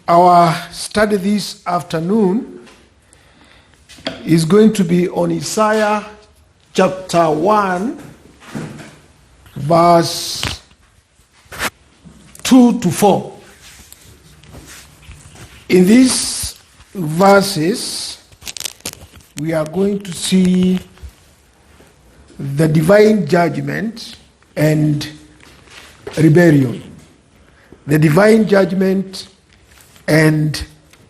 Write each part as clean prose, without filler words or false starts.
Our study this afternoon is going to be on Isaiah chapter 1, verse 2 to 4. In these verses, we are going to see the divine judgment and rebellion. The divine judgment and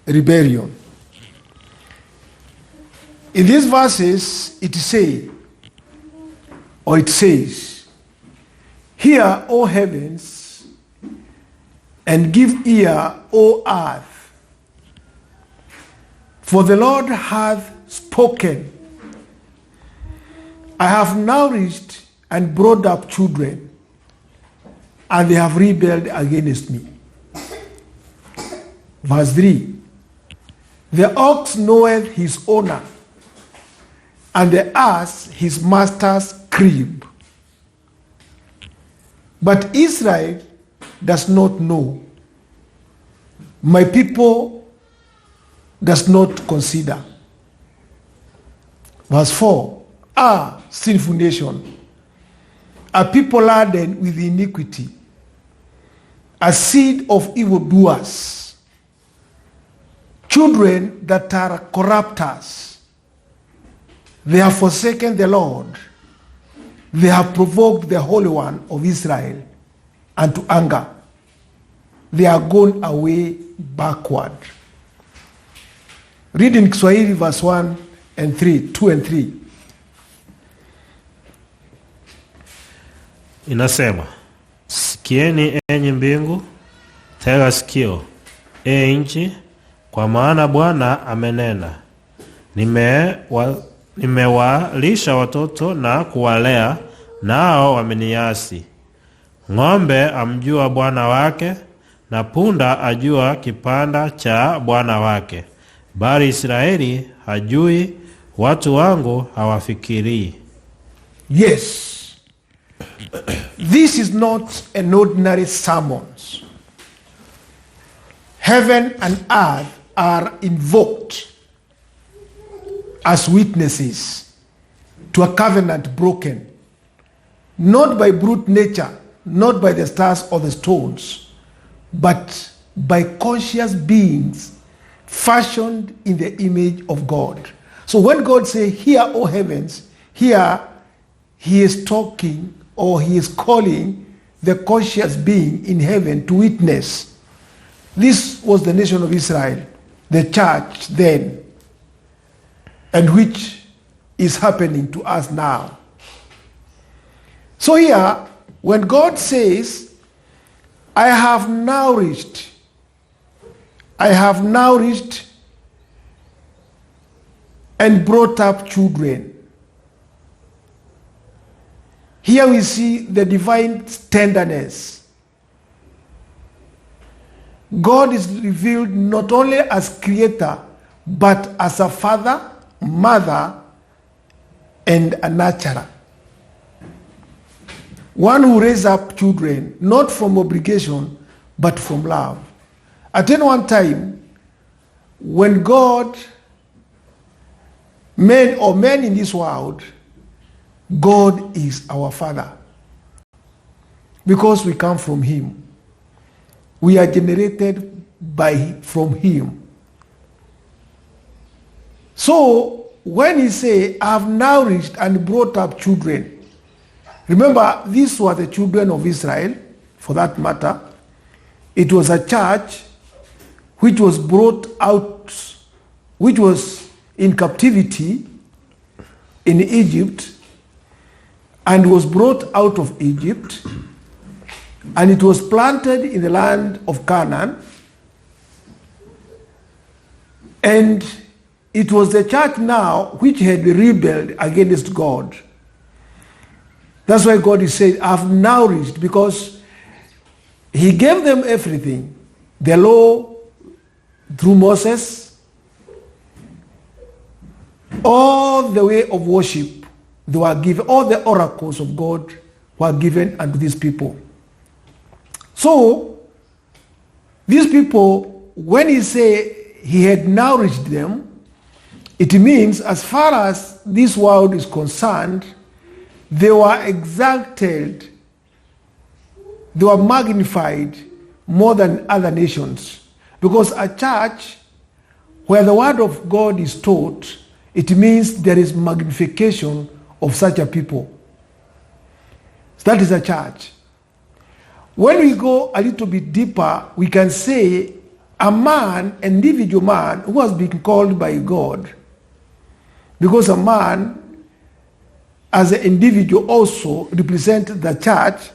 rebellion. In these verses, it says, "Hear, O heavens, and give ear, O earth, for the Lord hath spoken. I have nourished and brought up children, and they have rebelled against me." Verse 3, "The ox knoweth his owner, and the ass his master's crib. But Israel does not know. My people does not consider." Verse 4, "Ah, sinful nation, a people laden with iniquity, a seed of evildoers, children that are corrupters. They have forsaken the Lord. They have provoked the Holy One of Israel unto anger. They are gone away backward." Read in Kiswahili verse 1 and 3, 2 and 3. Inasema, "Sikieni enyi mbingu, tega sikio, nchi, kwa maana Bwana amenena. Nimewalisha watoto na kuwalea, nao wameniasi. Ng'ombe amjua bwana wake, na punda ajua kipanda cha bwana wake. Bali Israeli hajui, watu wangu hawafikirii." Yes. This is not an ordinary sermon. Heaven and earth are invoked as witnesses to a covenant broken, not by brute nature, not by the stars or the stones, but by conscious beings fashioned in the image of God. So when God says, "Hear, O heavens," here he is talking, or he is calling the conscious being in heaven to witness. This was the nation of Israel, the church then, and which is happening to us now. So here, when God says, I have nourished and brought up children," here we see the divine tenderness. God is revealed not only as creator, but as a father, mother, and a nurturer. One who raises up children, not from obligation, but from love. At any one time, when God made men in this world, God is our Father, because we come from Him. We are generated from Him. So when He says, "I have nourished and brought up children," remember, these were the children of Israel, for that matter. It was a church which was brought out, which was in captivity in Egypt, and was brought out of Egypt, and it was planted in the land of Canaan. And it was the church now which had rebelled against God. That's why God is saying, "I've nourished," because He gave them everything. The law through Moses, all the way of worship, they were given, all the oracles of God were given unto these people. So, these people when he say he had nourished them, it means as far as this world is concerned, they were exalted, they were magnified more than other nations. Because a church where the word of God is taught, it means there is magnification of such a people. So that is a church. When we go a little bit deeper, we can say a man, an individual man who has been called by God, because a man as an individual also represents the church,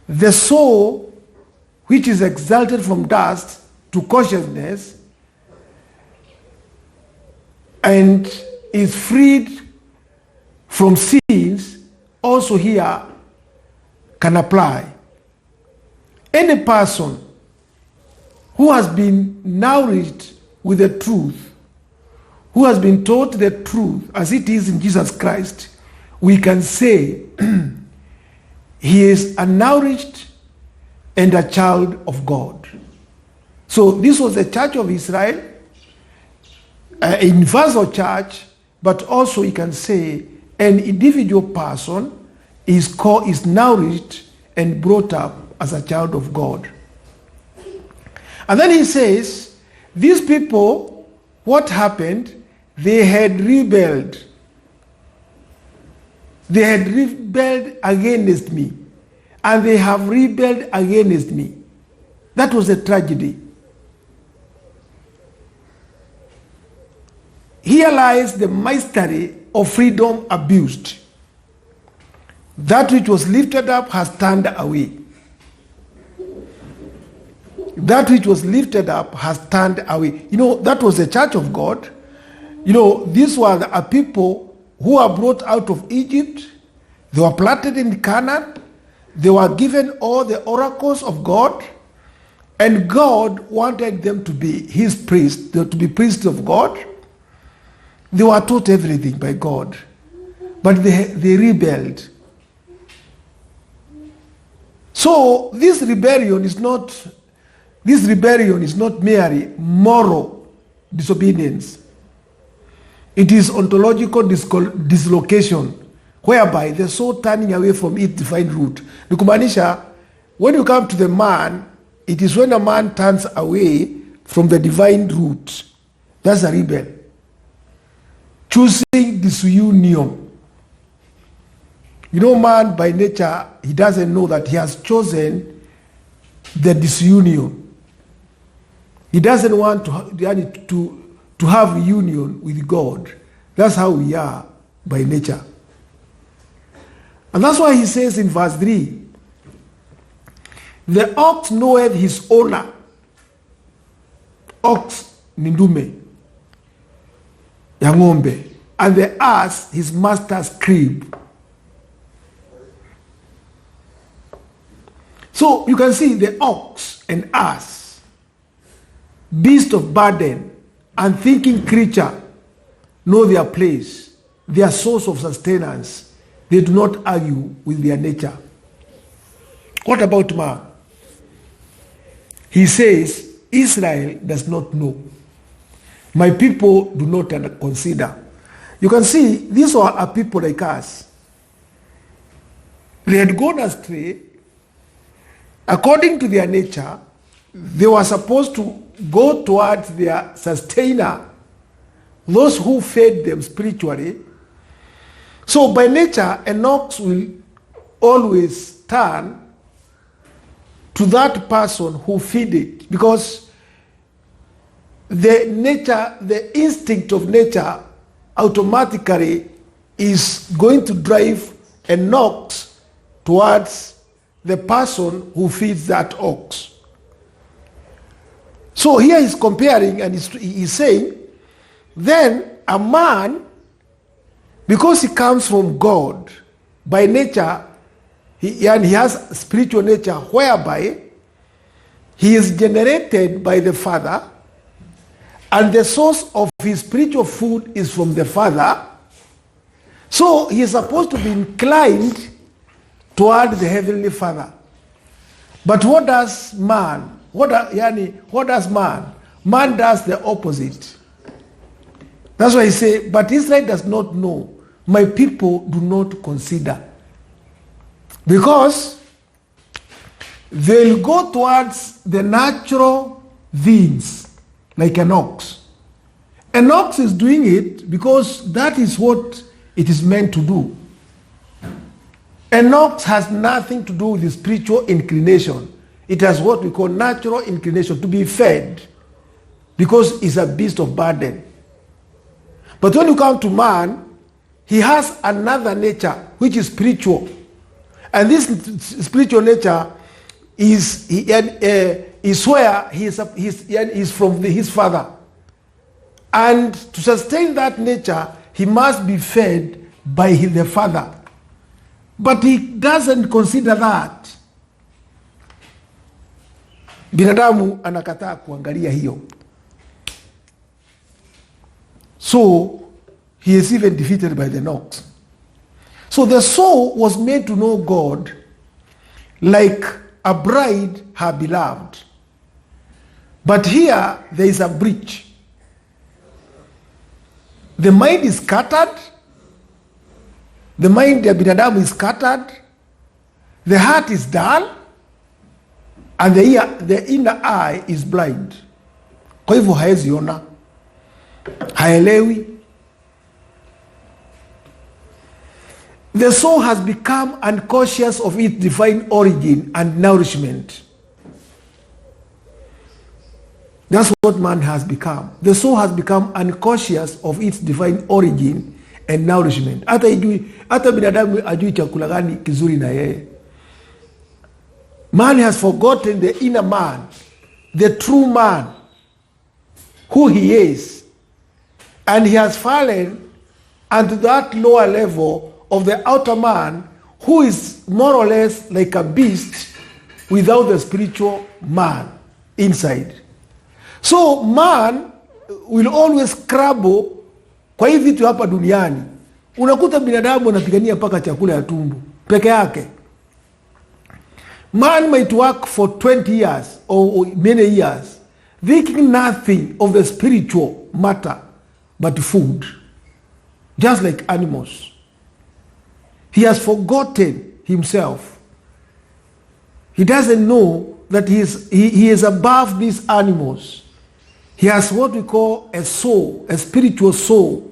the soul which is exalted from dust to consciousness and is freed from sins, also here can apply. Any person who has been nourished with the truth, who has been taught the truth as it is in Jesus Christ, we can say he is a nourished and a child of God. So this was the church of Israel, a universal church, but also you can say an individual person is nourished and brought up as a child of God. And then he says, these people, what happened? They had rebelled. They had rebelled against me. And they have rebelled against me. That was a tragedy. Here lies the mystery of freedom abused. That which was lifted up has turned away. That which was lifted up has turned away. You know, that was the church of God. You know, these were a people who were brought out of Egypt. They were planted in Canaan. They were given all the oracles of God. And God wanted them to be his priests, to be priests of God. They were taught everything by God. But they rebelled. So this rebellion is not merely moral disobedience. It is ontological dislocation, whereby the soul turning away from its divine root. Nikumaanisha, when you come to the man, it is when a man turns away from the divine root. That's a rebel. Choosing disunion. You know, man by nature, he doesn't know that he has chosen the disunion. He doesn't want to have union with God. That's how we are by nature. And that's why he says in verse 3, the ox knoweth his owner. Ox ni ndume ya ng'ombe, and the ass his master's crib. So you can see the ox and ass, beast of burden, and thinking creature know their place, their source of sustenance. They do not argue with their nature. What about man? He says, Israel does not know. My people do not consider. You can see, these are a people like us. They had gone astray. According to their nature, they were supposed to go towards their sustainer, those who fed them spiritually. So by nature, an ox will always turn to that person who feed it, because the instinct of nature automatically is going to drive an ox towards the person who feeds that ox. So here he's comparing, and he's saying, then a man, because he comes from God by nature, and he has spiritual nature whereby he is generated by the Father, and the source of his spiritual food is from the Father. So he is supposed to be inclined toward the Heavenly Father. But what does man What does man? Man does the opposite. That's why I say, but Israel does not know. My people do not consider. Because they'll go towards the natural things, like an ox. An ox is doing it because that is what it is meant to do. An ox has nothing to do with the spiritual inclination. It has what we call natural inclination, to be fed, because it's a beast of burden. But when you come to man, he has another nature, which is spiritual. And this spiritual nature is where he is from his father. And to sustain that nature, he must be fed by the father. But he doesn't consider that. Binadamu anakataa kuangalia hiyo. So he is even defeated by the ox. So the soul was made to know God like a bride her beloved. But here there is a breach. The mind is scattered. The mind of binadamu is scattered. The heart is dull. And the inner eye is blind. Kwa hivyo haezi ona. Haelewi. The soul has become unconscious of its divine origin and nourishment. That's what man has become. The soul has become unconscious of its divine origin and nourishment. Hata binadamu ajui chakula gani kizuri na yeye. Man has forgotten the inner man, the true man, who he is. And he has fallen unto that lower level of the outer man, who is more or less like a beast without the spiritual man inside. So man will always scrabble kwa hivi vitu hapa duniani. Unakuta binadamu anapigania paka chakula ya tumbo peke yake. Man might work for 20 years or many years, thinking nothing of the spiritual matter but food, just like animals. He has forgotten himself. He doesn't know that he is above these animals. He has what we call a soul, a spiritual soul,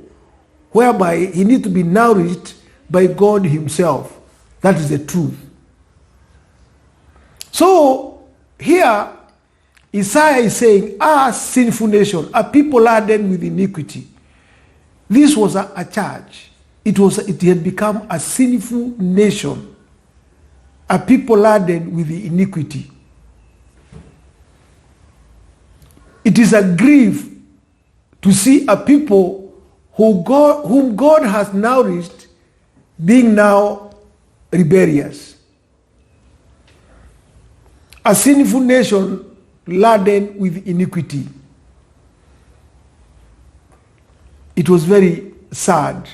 whereby he needs to be nourished by God himself. That is the truth. So here Isaiah is saying, sinful nation, a people laden with iniquity. This was a charge. It had become a sinful nation, a people laden with the iniquity. It is a grief to see a people whom God has nourished being now rebellious. A sinful nation laden with iniquity. It was very sad.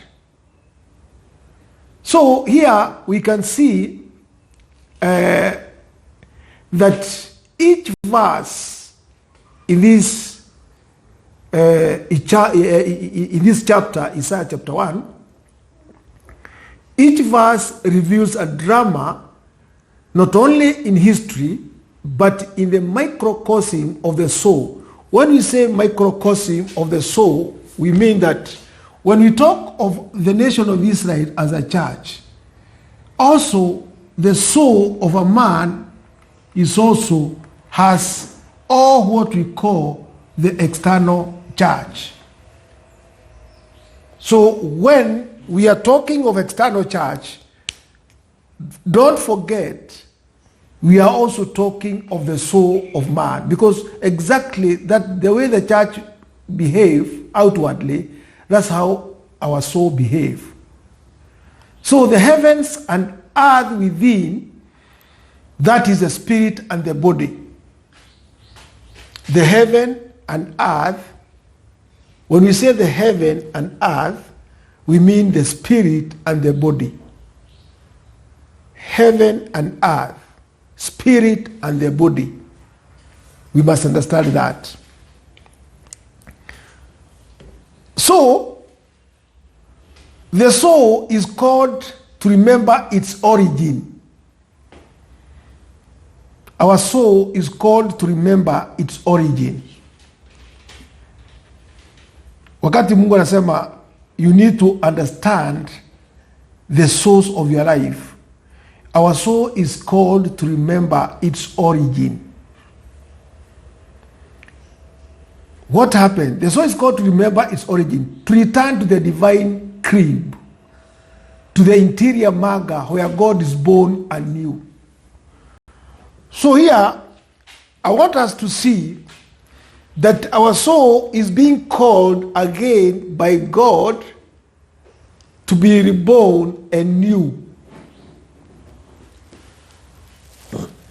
So here we can see that each verse in this chapter, Isaiah chapter 1, each verse reveals a drama not only in history but in the microcosm of the soul. When we say microcosm of the soul, we mean that when we talk of the nation of Israel as a church, also the soul of a man has all what we call the external church. So when we are talking of external church, don't forget we are also talking of the soul of man, because exactly that the way the church behave outwardly, that's how our soul behave. So the heavens and earth within, that is the spirit and the body. The heaven and earth, when we say the heaven and earth, we mean the spirit and the body. Heaven and earth, spirit and the body. We must understand that. So, the soul is called to remember its origin. Our soul is called to remember its origin. Wakati Mungu anasema you need to understand the source of your life, our soul is called to remember its origin. What happened? The soul is called to remember its origin, to return to the divine crib, to the interior manger where God is born anew. So here, I want us to see that our soul is being called again by God to be reborn anew.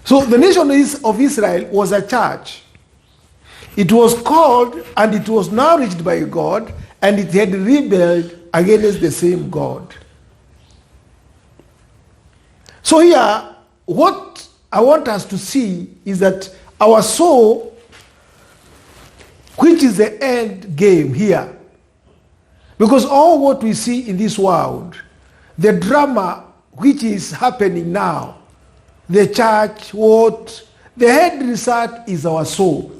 So the nation of Israel was a church. It was called and it was nourished by God, and it had rebelled against the same God. So here, what I want us to see is that our soul, which is the end game here, because all what we see in this world, the drama which is happening now, the church, the end result is our soul.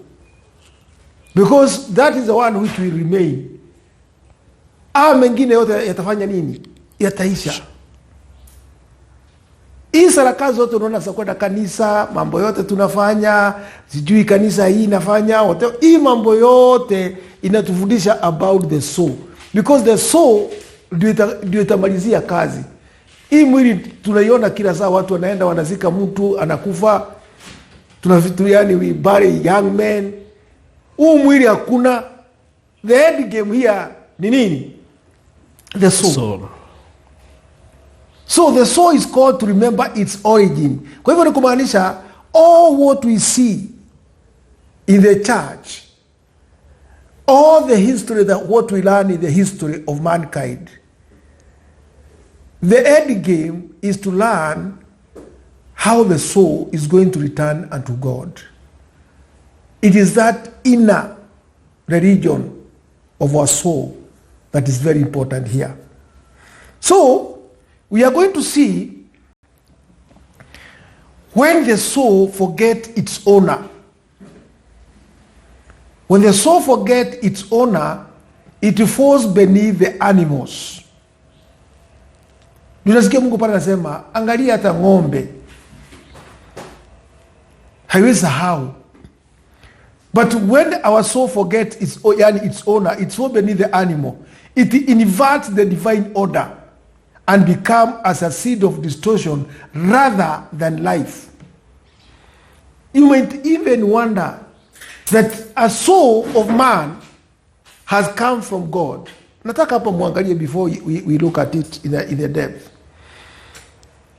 Because that is the one which will remain. Mengine yote yatafanya nini? Yataisha. Hii sarakasi zote unaona za kwenda kanisa, mambo yote tunafanya, sijui kanisa hii inafanya, hii mambo yote inatufundisha about the soul. Because the soul ndio itamalizia kazi. Hii mwili tunaiona kila saa, watu wanaenda wanazika mtu, anakufa. Yani we bury young men. Huu mwili hakuna. The end game here ni nini? The soul. So the soul is called to remember its origin. Kwa hivyo ni kumaanisha all what we see in the church, all the history that what we learn in the history of mankind, the end game is to learn how the soul is going to return unto God. It is that inner religion of our soul that is very important here. So, we are going to see when the soul forgets its owner. When the soul forgets its owner, it falls beneath the animals. Tunasikia Mungu pale anasema, angalia hata ng'ombe haiwezi sahau. But when our soul forgets its owner, it's so beneath the animal, it inverts the divine order and become as a seed of distortion rather than life. You might even wonder that a soul of man has come from God. Nataka hapa muangalie before we look at it in the depth.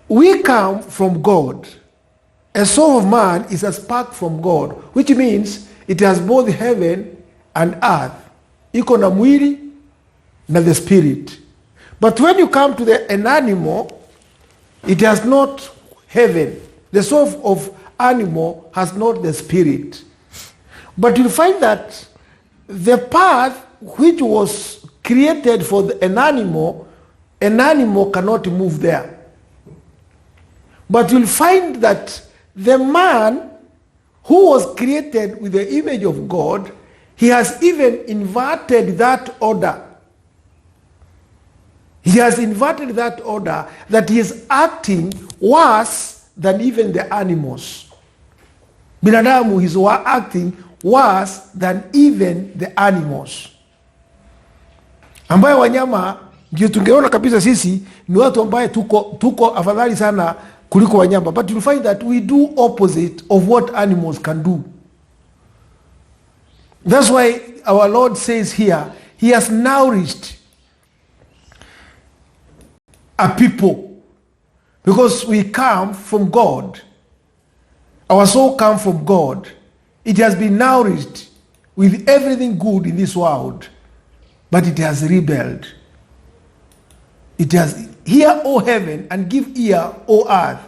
We come from God. A soul of man is a spark from God, which means it has both heaven and earth. Iko na mwili na the spirit. But when you come to an animal, it has not heaven. The soul of animal has not the spirit. But you'll find that the path which was created for an animal cannot move there. But you'll find that the man who was created with the image of God, he has even inverted that order. He has inverted that order that he is acting worse than even the animals. Binadamu is acting worse than even the animals. Ambayo wanyama ndio tungeona kabisa sisi ni watu ambaye tuko afadhali sana kuliko wanyama. But you'll find that we do opposite of what animals can do. That's why our Lord says here, he has nourished a people, because we come from God. Our soul comes from God. It has been nourished with everything good in this world, but it has rebelled. It has, hear, O heaven, and give ear, O earth,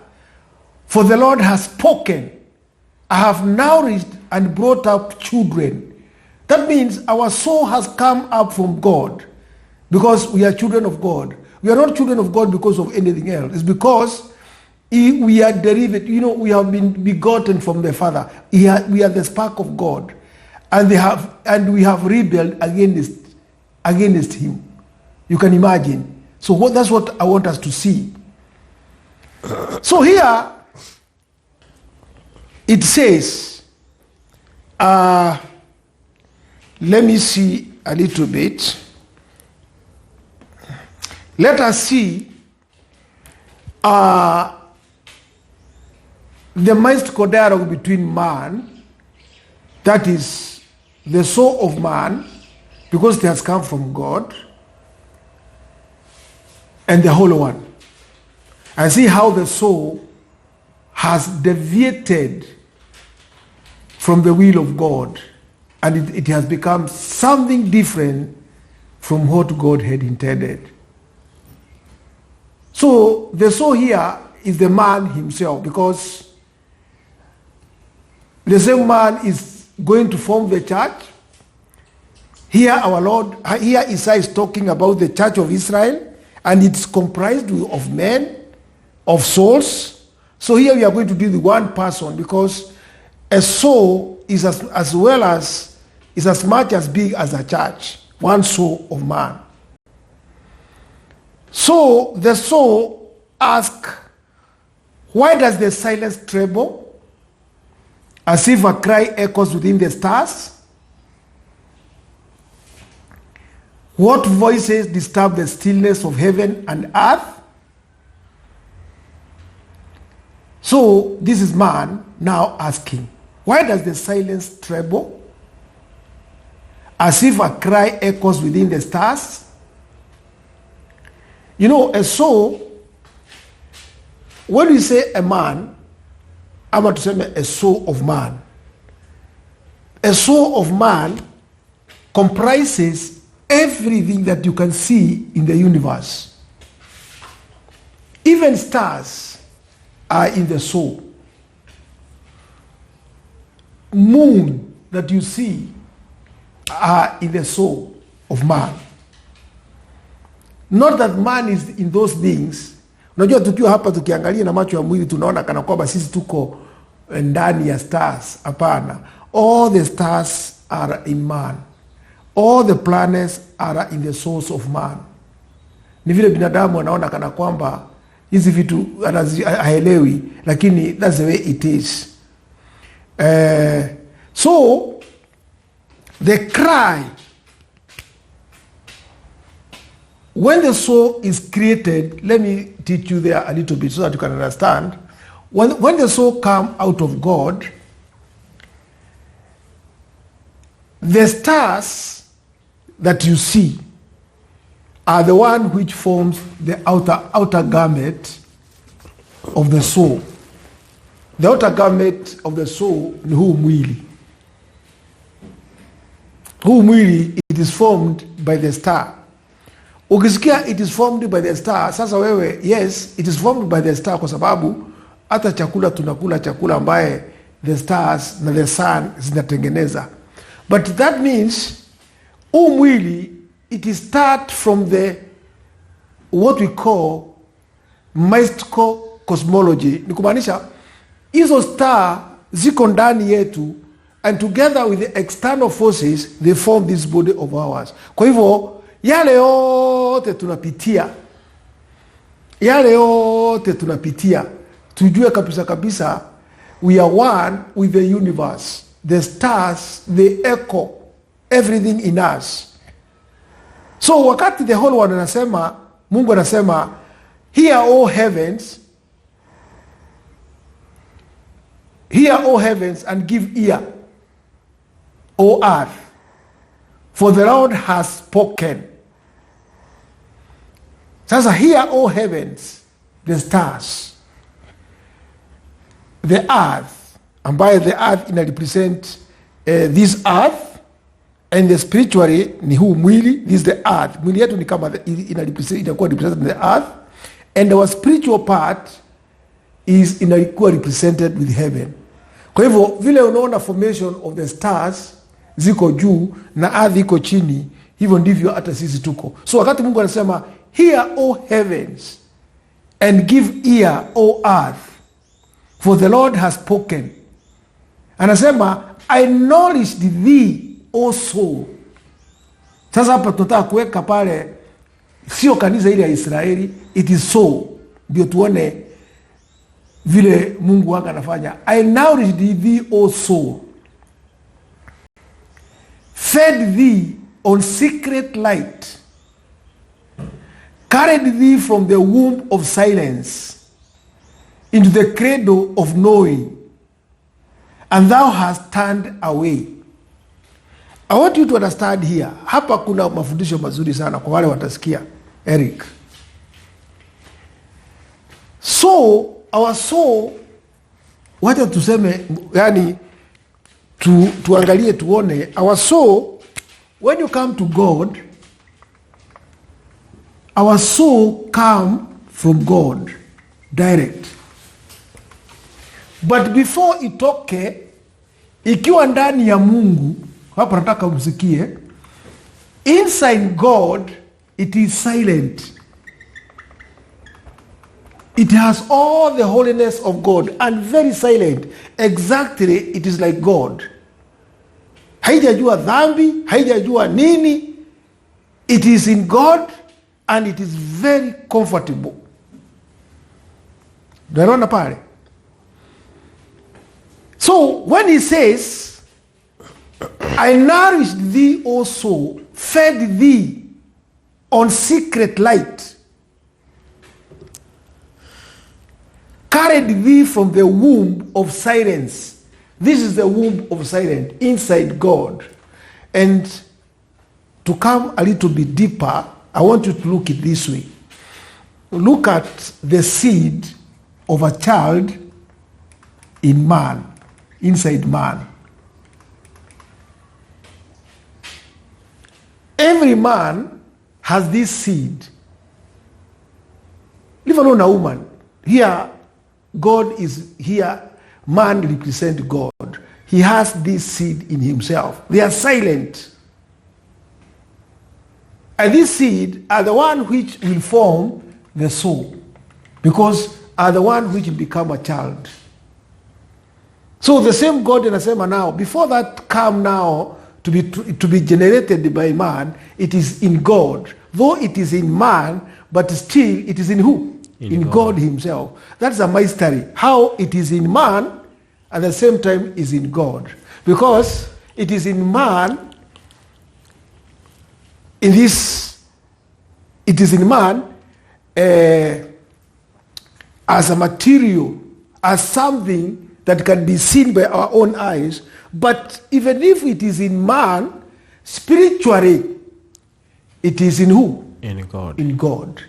for the Lord has spoken, I have nourished and brought up children. That means our soul has come up from God because we are children of God. We are not children of God because of anything else. It's because we are derived, we have been begotten from the Father. We are the spark of God. And we have rebelled against him. You can imagine. So that's what I want us to see. So here it says, let me see a little bit. Let us see the mystical dialogue between man, that is the soul of man, because it has come from God, and the Holy One. And see how the soul has deviated from the will of God, and it has become something different from what God had intended. So the soul here is the man himself, because the same man is going to form the church. Here Isaiah is talking about the church of Israel, and it's comprised of men, of souls. So here we are going to deal with one person, because a soul is as much as big as a church, one soul of man. So the soul asks, why does the silence tremble, as if a cry echoes within the stars? What voices disturb the stillness of heaven and earth? So this is man now asking, why does the silence tremble, as if a cry echoes within the stars? A soul, when we say a man, I'm about to say a soul of man. A soul of man comprises everything that you can see in the universe. Even stars are in the soul. Moon that you see are in the soul of man. Not that man is in those things. Unajua tukiwa hapa tukiangalia na macho ya mwili tunaona kana kwamba sisi tuko ndani ya stars. Hapana. All the stars are in man. All the planets are in the source of man. Ni vile binadamu anaona kana kwamba hizi vitu haelewi, lakini that's the way it is. So the cry, when the soul is created, let me teach you there a little bit so that you can understand. When the soul comes out of God, the stars that you see are the one which forms the outer garment of the soul. The outer garment of the soul ni huu mwili. Huu mwili, it is formed by the star. Ukisikia it is formed by the star, sasa wewe, yes, it is formed by the star kwa sababu hata chakula tunakula chakula ambaye the stars na the sun zinatengeneza. But that means huu mwili, it is start from the what we call mystical cosmology. Ni kumaanisha hizo star ziko ndani yetu, and together with the external forces they form this body of ours. Kwa hivyo yale yote tunapitia tujue kabisa we are one with the universe. The stars, they echo everything in us. So wakati the Holy One anasema, Mungu anasema, hear all heavens and give ear, O earth, for the Lord has spoken. Sasa hear, O heavens, the stars, the earth, ambaye the earth ina represent this earth, and the spiritually ni huu mwili, this is the earth. Mwili yetu ni kama inakuwa represented the earth, and our spiritual part is inakuwa represented with heaven. Kwa hivyo vile unaona formation of the stars ziko juu na ardhi iko chini, hivyo ndivyo hata sisi tuko. So wakati Mungu anasema hear O heavens and give ear O earth, for the Lord has spoken, anasema I nourished thee O soul. Sasa hapa tunataka kuweka pale, sio kanisa ile ya Israeli, it is so, ndio tuone vile Mungu wake anafanya. I nourished thee O soul, fed thee on secret light, carried thee from the womb of silence into the cradle of knowing, and thou hast turned away. I want you to understand here. Hapa kuna mafundisho mazuri sana kwa wale watasikia, Eric. So our soul, wacha tuseme, yani tuangalie tuone, our soul, when you come to God, our soul come from God direct, but before itoke ikiwa ndani ya Mungu, hapa nataka umsikie, inside God it is silent. It has all the holiness of God and very silent. Exactly, it is like God. Haijajua dhambi, haijajua nini. It is in God and it is very comfortable. Unaona pale? So when he says, I nourished thee also, fed thee on secret light, carried thee from the womb of silence. This is the womb of silence inside God. And to come a little bit deeper, I want you to look it this way. Look at the seed of a child in man, inside man. Every man has this seed. Leave alone a woman. Here, God is here, man represents God. He has this seed in himself. They are silent. And this seed are the one which will form the soul, because are the one which will become a child. So the same God anasema now, before that come now to be generated by man, it is in God. Though it is in man, but still it is in who? In God himself. That's a mystery. How it is in man, at the same time is in God. Because it is in man, it is in man as a material, as something that can be seen by our own eyes. But even if it is in man, spiritually, it is in who? In God. In God.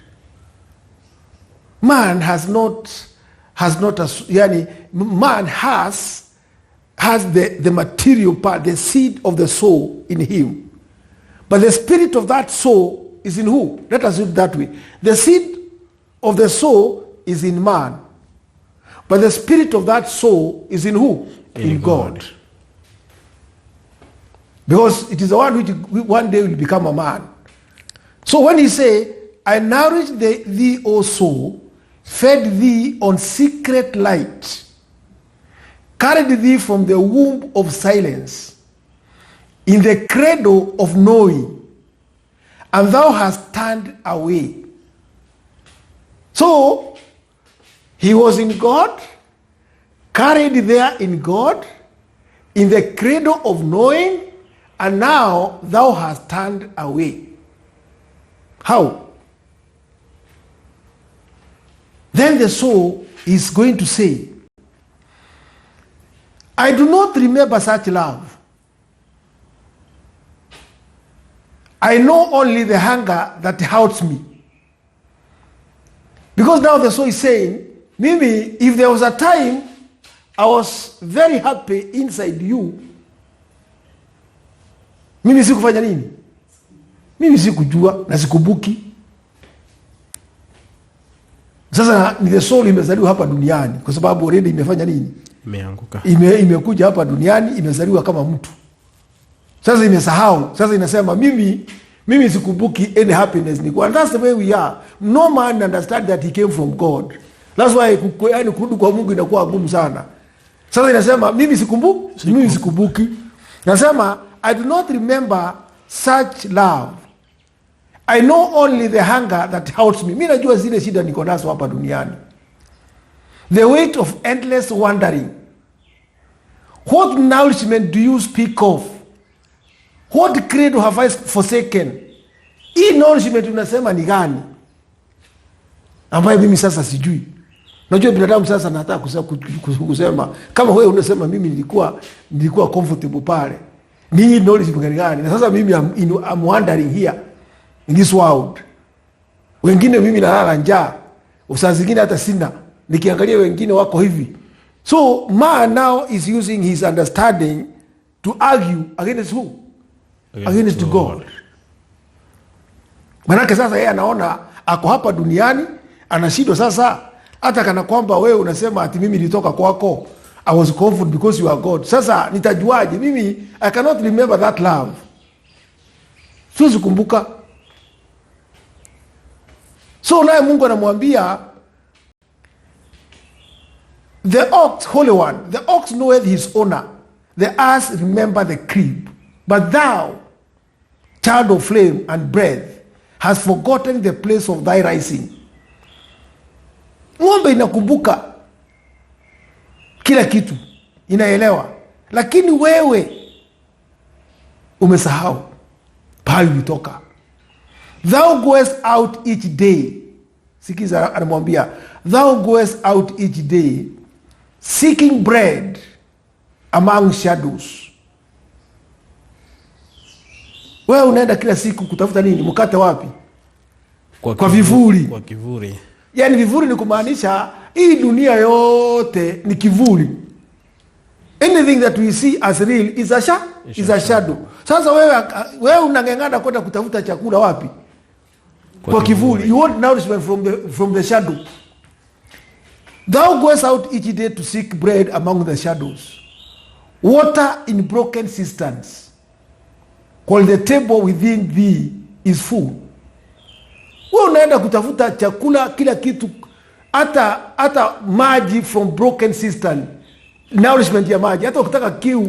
Man has not man has the material part, the seed of the soul in him. But the spirit of that soul is in who? Let us do it that way. The seed of the soul is in man. But the spirit of that soul is in who? In God. Because it is the one which one day will become a man. So when he say, I nourished thee, O soul, fed thee on secret light, carried thee from the womb of silence, in the cradle of knowing, and thou hast turned away. So, he was in God, carried there in God, in the cradle of knowing, and now thou hast turned away. How? Then the soul is going to say, I do not remember such love. I know only the hunger that haunts me. Because now the soul is saying, maybe if there was a time I was very happy inside you, mimi sikufanya nini? Mimi sikujua na sikubuki. Sasa ni the soul imezaliwa hapa duniani kwa sababu already imefanya nini? imeanguka, imekuja hapa duniani, imezaliwa kama mtu. Sasa imesahau, sasa inasema mimi sikumbuki any happiness nilikuwa. And that's the way we are. No man understand that he came from God. That's why yani kurudi kwa Mungu inakuwa ngumu sana. Sasa inasema mimi sikumbuki. Nasema I do not remember such love. I know only the hunger that haunts me. Mimi najua zile shida niko nazo hapa duniani. The weight of endless wandering. What nourishment do you speak of? What credo have I forsaken? Hii nourishment unasema ni gani? Ambayo mimi sasa sijui. Najua binadamu sasa nataka kusema kama wewe unasema mimi nilikuwa comfortable pale. Ni nourishment gani? Na sasa mimi I'm wandering here in this world. Wengine mimi nalala njaa. Saa zingine hata sina. Nikiangalia wengine wako hivi. So man now is using his understanding to argue against who? Against God. Manake sasa yeye anaona ako hapa duniani, anashindwa sasa, hata kana kwamba wewe unasema ati mimi nilitoka kwako, I was comforted because you are God. Sasa nitajuaje? Mimi I cannot remember that love. Siwezi kumbuka. So naye Mungu anamwambia the ox, holy one, the ox knoweth his owner, the ass remember the crib, but thou, child of flame and breath, has forgotten the place of thy rising. Ng'ombe inakumbuka kila kitu, inaelewa, lakini wewe umesahau pahali ulitoka. Thou goest out each day. Sikiza, anamwambia thou goest out each day seeking bread among shadows. Wewe unaenda kila siku kutafuta nini? Mkate wapi? Kwa vivuli. Kwa kivuli. Yaani vivuli ni kumaanisha hii dunia yote ni kivuli. Anything that we see as real is a shadow. Sasa wewe unang'ang'ana kwenda kutafuta chakula wapi? Kwa kivuli. You want nourishment from the shadow. Thou goest out each day to seek bread among the shadows, water in broken cisterns, while the table within thee is full. Wewe unaenda kutafuta chakula, kila kitu, hata maji from broken cistern, nourishment ya maji. Hata ukitaka kiu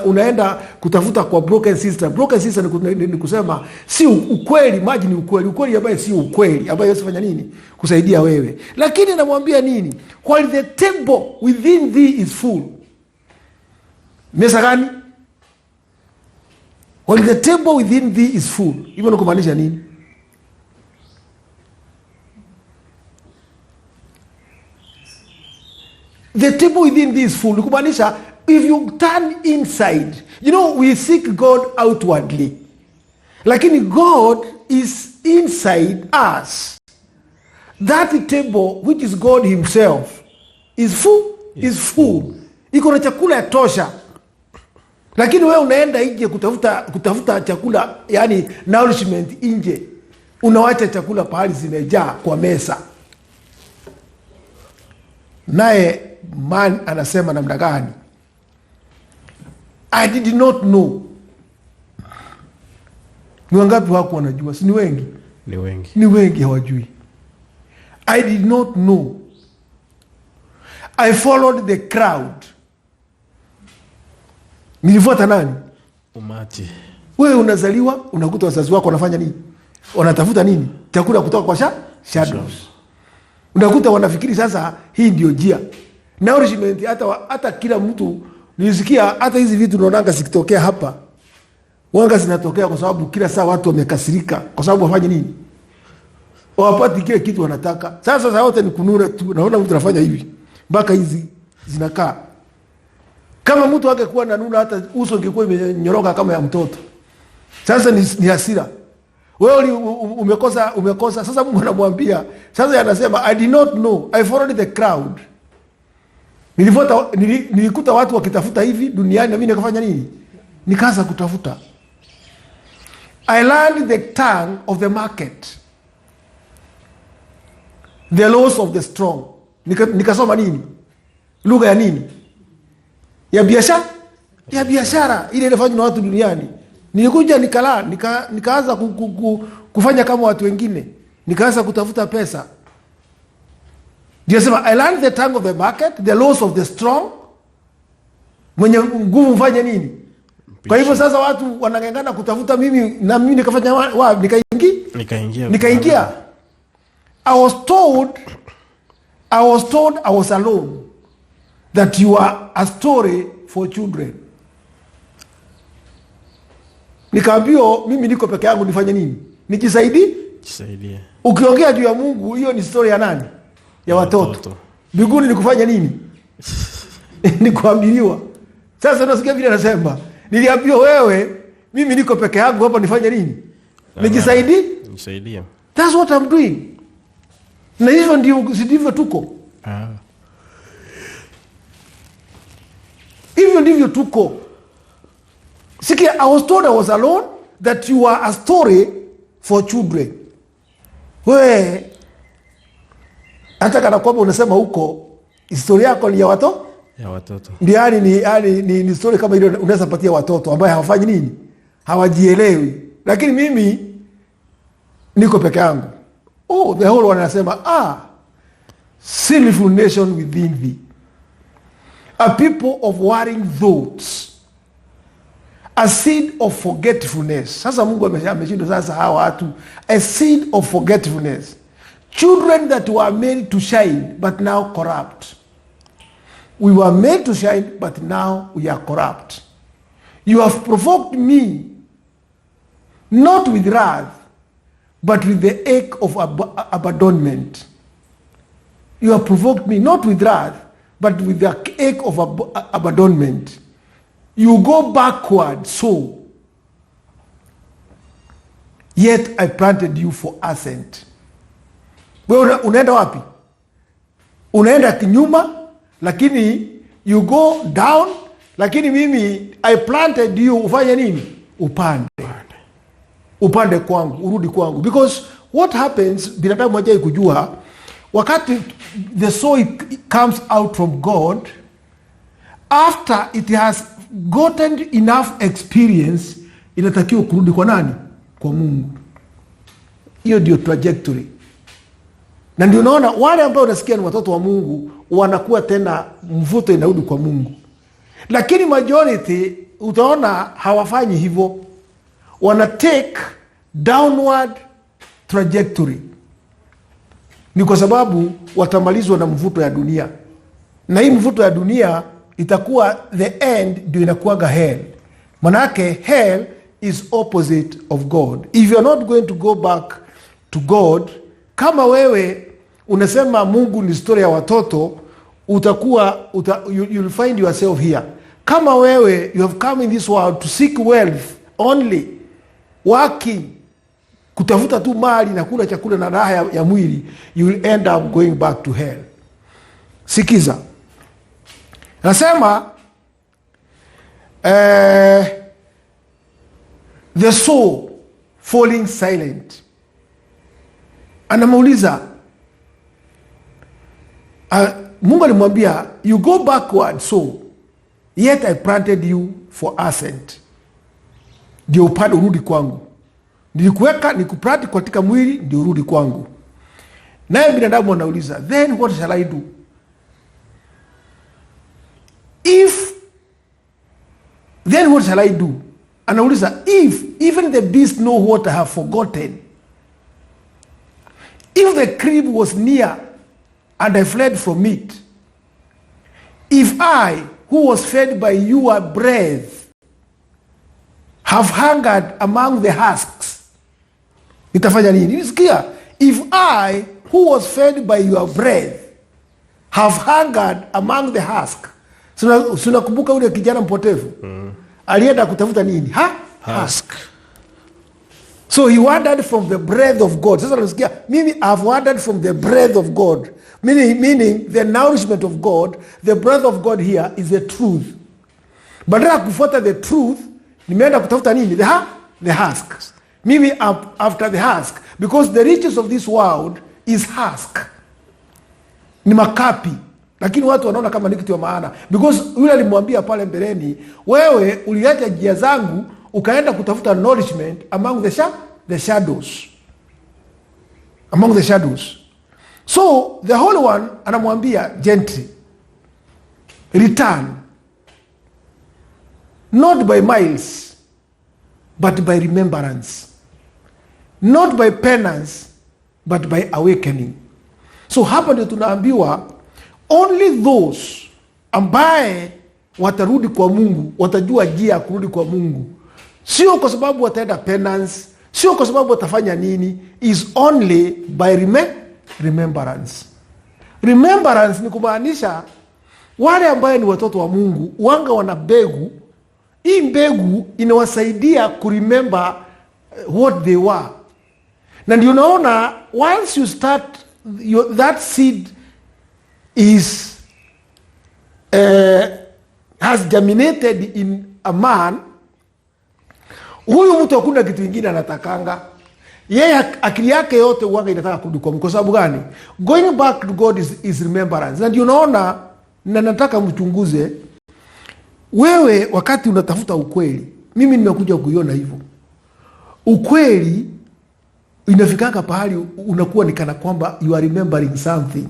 unaenda kutafuta kwa broken cistern. Broken cistern ni kusema si ukweli, maji ni ukweli ambaye si ukweli, ambaye yosifanya nini? Kusaidia wewe. Lakini namwambia nini? While the table within thee is full. Mesa gani? While the table within thee is full. Hivyo nakumaanisha nini? The table within thee is full. Kumaanisha, if you turn inside, we seek God outwardly. Lakini God is inside us. That table, which is God himself, is full. Is full. Iko na chakula ya tosha. Lakini wewe unaenda nje kutafuta chakula, yani nourishment nje. Unawacha chakula pahali zimejaa kwa mesa. Naye man anasema namna gani? I did not know. Ni wangapi wako wanajua? Si ni wengi? Ni wengi hawajui. I did not know. I followed the crowd. Nilifuata nani? Umati. Wewe unazaliwa, unakuta wazazi wako wanafanya nini? Wanatafuta nini? Chakula kutoka kwa shadows. Unakuta wanafikiri sasa hii ndio njia. Nourishment hata kila mtu, nilisikia hata hizi vitu unaonanga zikitokea hapa. Wanga zinatokea kwa sababu kila saa watu wamekasirika, kwa sababu wafanye nini? Wapati kile kitu wanataka. Sasa wote ni kununa tu. Naona mtu anafanya hivi. Mpaka hizi zinakaa. Kama mtu angekuwa na nuna, hata uso ungekuwa imenyoroka kama ya mtoto. Sasa ni hasira. Wewe umekosa. Sasa Mungu anamwambia, sasa anasema I did not know, I followed the crowd. Nilikuta watu wakitafuta hivi duniani, na mimi nikafanya nini? Nikaanza kutafuta. I learned the tongue of the market, the laws of the strong. Nikasoma nini? Lugha ya nini? ya biashara ile inafanywa na watu duniani. Nilikuja nikaanza kufanya kama watu wengine, nikaanza kutafuta pesa. Ndio sema I learned the tongue of the market, the laws of the strong. Mwenye nguvu mfanye nini? Kwa hivyo sasa watu wanangangana kutafuta mimi, na mimi nikafanya nikaingia. I was told I was alone, that you are a story for children. Nikaambiwa mimi niko peke yangu, nifanye nini? Nijisaidie. Ukiongea juu ya Mungu, hiyo ni story ya nani? Ya watoto. Mbinguni ni kufanya nini? Ni kuambiliwa. Sasa nasikia vile anasema, niliambiwa wewe, mimi niko peke yangu hapa, nifanye nini? Nijisaidie. That's what I'm doing. Na hivyo ndivyo tuko. Hivyo ndivyo tuko. Sikia, I was told I was alone, that you are a story for children. We, hata kana kwamba unasema huko historia yako ni ya watoto. Ni story kama ile unaweza patia watoto ambao hawafanyi nini? Hawajielewi. Lakini mimi niko peke yangu. Oh, the whole one anasema, sinful nation within thee. A people of warring thoughts. A seed of forgetfulness. Sasa Mungu ameshinda sasa hawa watu. A seed of forgetfulness. Children that were made to shine but now corrupt. We were made to shine but now we are corrupt. You have provoked me, not with wrath, but with the ache of abandonment. You have provoked me, not with wrath, but with the ache of abandonment. You go backward, so yet I planted you for ascent. Wewe unaenda wapi? Unaenda kinyuma, lakini you go down, lakini mimi I planted you, ufanye nini? Upande kwangu, urudi kwangu. Because what happens, binadamu mmoja kujua, wakati the soul comes out from God, after it has gotten enough experience, inatakiwa kurudi kwa nani? Kwa Mungu. Hiyo ndio trajectory. Na ndio unaona wale ambao unasikia ni watoto wa Mungu wanakuwa tena mvuto inarudi kwa Mungu. Lakini majority utaona hawafanyi hivyo. Wana take downward trajectory. Ni kwa sababu watamalizwa na mvuto ya dunia. Na hii mvuto ya dunia itakuwa the end, ndio inakuwaga hell. Manake hell is opposite of God. If you are not going to go back to God, kama wewe unasema Mungu ni story ya watoto, you'll find yourself here. Kama wewe you have come in this world to seek wealth only, working, kutafuta tu mali na kula chakula na raha ya mwili, you will end up going back to hell. Sikiza. Nasema the soul falling silent. Anamuuliza, Mungu alimwambia, you go backward, so yet I planted you for ascent. Ndio upande urudi kwangu. Nilikuweka nikuplant katika mwili, ndio urudi kwangu. Naye binadamu anauliza, then what shall I do? Then what shall I do? Anauliza, if even the beasts know what I have forgotten, if the crib was near and I fled from it, if I, who was fed by your breath, have hungered among the husks, nitafanya nini? Sikia, if I, who was fed by your breath, have hungered among the husk. Sunakumbuka ule kijana mpotevu? Alienda kutafuta nini? Husk. So he wandered from the breath of God. Sasa unasikia, mimi I've wandered from the breath of God. Meaning the nourishment of God. The breath of God here is the truth. Badala kufuata the truth, nimeenda kutafuta nini? The husk. Mimi after the husk. Because the riches of this world is husk. Ni makapi. lakini watu wanaona kama ni kitu ya maana, because yule alimwambia pale mbeleni, wewe uliacha njia zangu ukaenda kutafuta nourishment among the shadows, among the shadows. So the Holy One anamwambia gently, return, not by miles but by remembrance, not by penance but by awakening. So hapa ndio tunaambiwa only those ambaye watarudi kwa Mungu watajua njia ya kurudi kwa Mungu, sio kwa sababu wataenda penance, sio kwa sababu watafanya nini, is only by remembrance. Remembrance ni kumaanisha wale ambaye ni watoto wa Mungu wanga wana mbegu. Hii mbegu inawasaidia kuremember what they were. Na ndio unaona once you start that seed is has germinated in a man, huyu mtu hakuna kitu kingine anatakanga. Yeye akili yake yote uanga inataka kurudi kwa Mungu. Kwa sababu gani? Going back to God is remembrance. Na ndio unaona, na nataka mchunguze wewe wakati unatafuta ukweli. Mimi nimekuja kuiona hivyo. Ukweli inafikanga pahali unakuwa ni kana kwamba you are remembering something.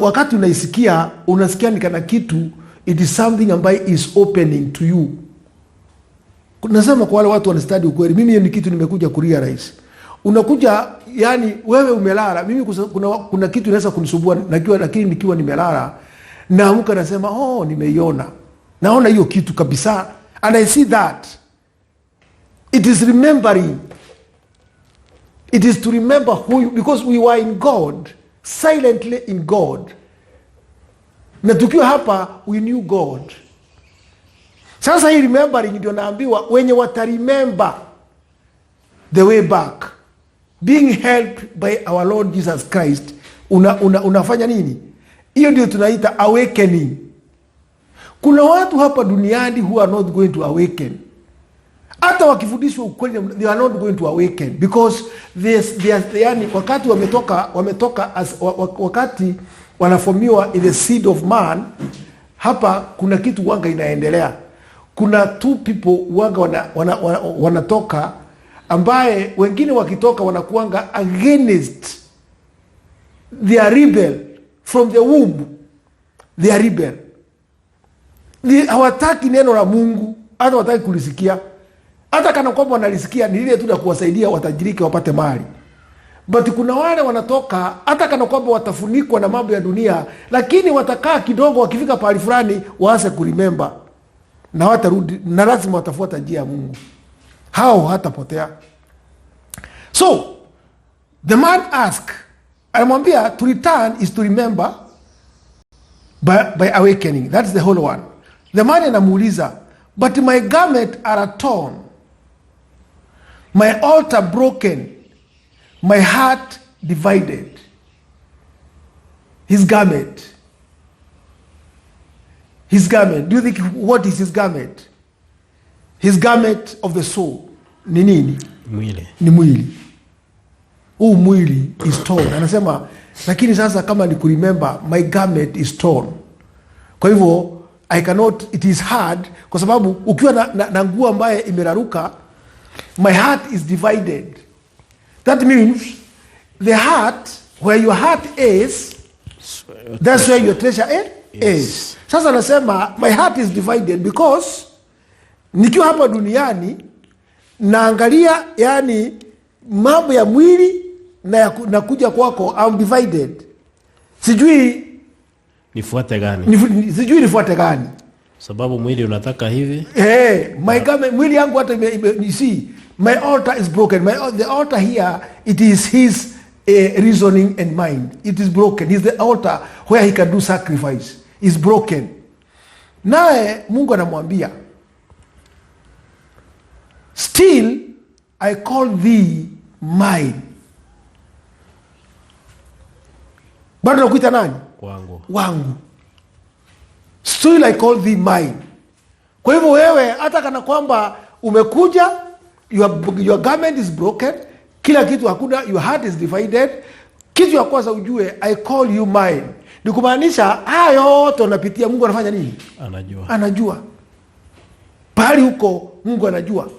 Wakati unaisikia, unasikia ni kana kitu, it is something ambayo is opening to you. Nasema kwa wale watu wanastudy ukweli, mimi ni kitu nimekuja kurealize. Unakuja, yani wewe umelala, mimi kuna kitu inaweza kunisumbua lakini nikiwa nimelala naamka nasema nimeiona. Naona hiyo kitu kabisa, and I see that it is remembering. It is to remember who you, because we were in God, silently in God. Na tukiwa hapa we knew God. Sasa hii remembering ndio naambiwa wenye wataremember the way back, being helped by our Lord Jesus Christ, unafanya nini? Hiyo ndio tunaita awakening. Kuna watu hapa duniani who are not going to awaken. Hata wakifundishwa ukweli, they are not going to awaken because yani wakati wametoka wakati wanaformiwa in the seed of man, hapa kuna kitu wanga inaendelea. Kuna two people wanga wanatoka ambaye wengine wakitoka wanakuanga against, they are rebel from the womb, they are rebel. Hawataki neno la Mungu, hata wataki kulisikia. Hata kana kwamba wanalisikia ni ile tu la kuwasaidia watajirike wapate mali. But kuna wale wanatoka hata kana kwamba watafunikwa na mambo ya dunia, lakini watakaa kidogo, wakifika pahali fulani waanze kuremember na watarudi, na lazima watafuata njia ya Mungu. Hao hatapotea. So the man anamwambia to return is to remember by awakening. That's the whole one. The man anamuuliza, but my garment are torn, my altar broken, my heart divided. His garment. His garment. Do you think what is his garment? His garment of the soul. Ni nini? Mwili. Ni mwili. Huu mwili is torn. Anasema, lakini sasa kama ni kuremember, my garment is torn. Kwa hivyo, I cannot, it is hard, kwa sababu ukiwa na nguo ambaye imeraruka, my heart is divided. That means the heart, where your heart is, that's where your treasure is. Sasa anasema my heart is divided because nikiwa hapa duniani naangalia yani mambo ya mwili na kuja kwako, I'm divided. Sijui nifuate gani. Sababu mwili unataka hivi. My garment, mwili yangu hata you see, my altar is broken. The altar here, it is his reasoning and mind. It is broken. It's the altar where he can do sacrifice. Is broken. Naye Mungu anamwambia, still I call thee mine. Bado nakuita nani? Wangu. Still I call thee mine. Kwa hivyo wewe hata kana kwamba umekuja, your garment is broken, kila kitu hakuna, your heart is divided, kitu ya kwanza ujue I call you mine. Ni kumaanisha haya yote unapitia, Mungu anafanya nini? Anajua. Pahali huko Mungu anajua.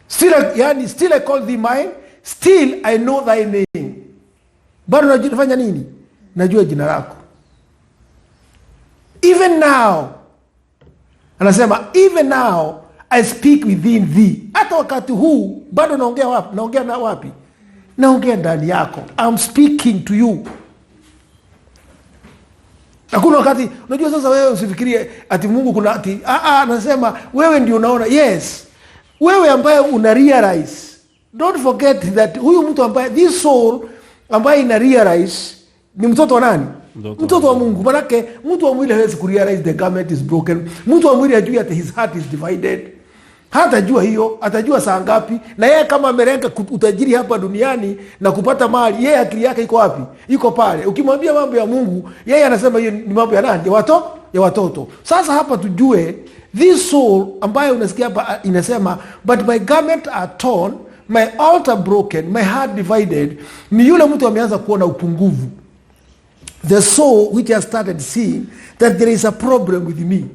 Still I call thee mine, still I know thy name. Bado nafanya nini? Najua jina lako. Even now, anasema even now I speak within thee. Hata wakati huu bado naongea wapi? Naongea na wapi? Naongea ndani yako. I'm speaking to you. Hakuna wakati, unajua sasa wewe usifikirie ati Mungu kuna ati anasema wewe ndio unaona. Yes. Wewe ambaye una realize, don't forget that huyu mtu ambaye, this soul ambaye ina realize ni mtoto wa nani? Mtoto wa Mungu. Manake mtu wa mwili hawezi kurealize the garment is broken. Mtu wa mwili hajui ati his heart is divided. Hatajua hiyo, atajua saa ngapi. Na yeye kama amelenga utajiri hapa duniani na kupata mali, yeye akili yake iko wapi? Iko pale. Ukimwambia mambo ya Mungu, yeye anasema hiyo ni mambo ya nani? Ya watoto. Sasa hapa tujue this soul ambayo unasikia hapa inasema but my garment are torn, my altar broken, my heart divided. Ni yule mtu ameanza kuona upungufu. The soul which has started seeing that there is a problem with me.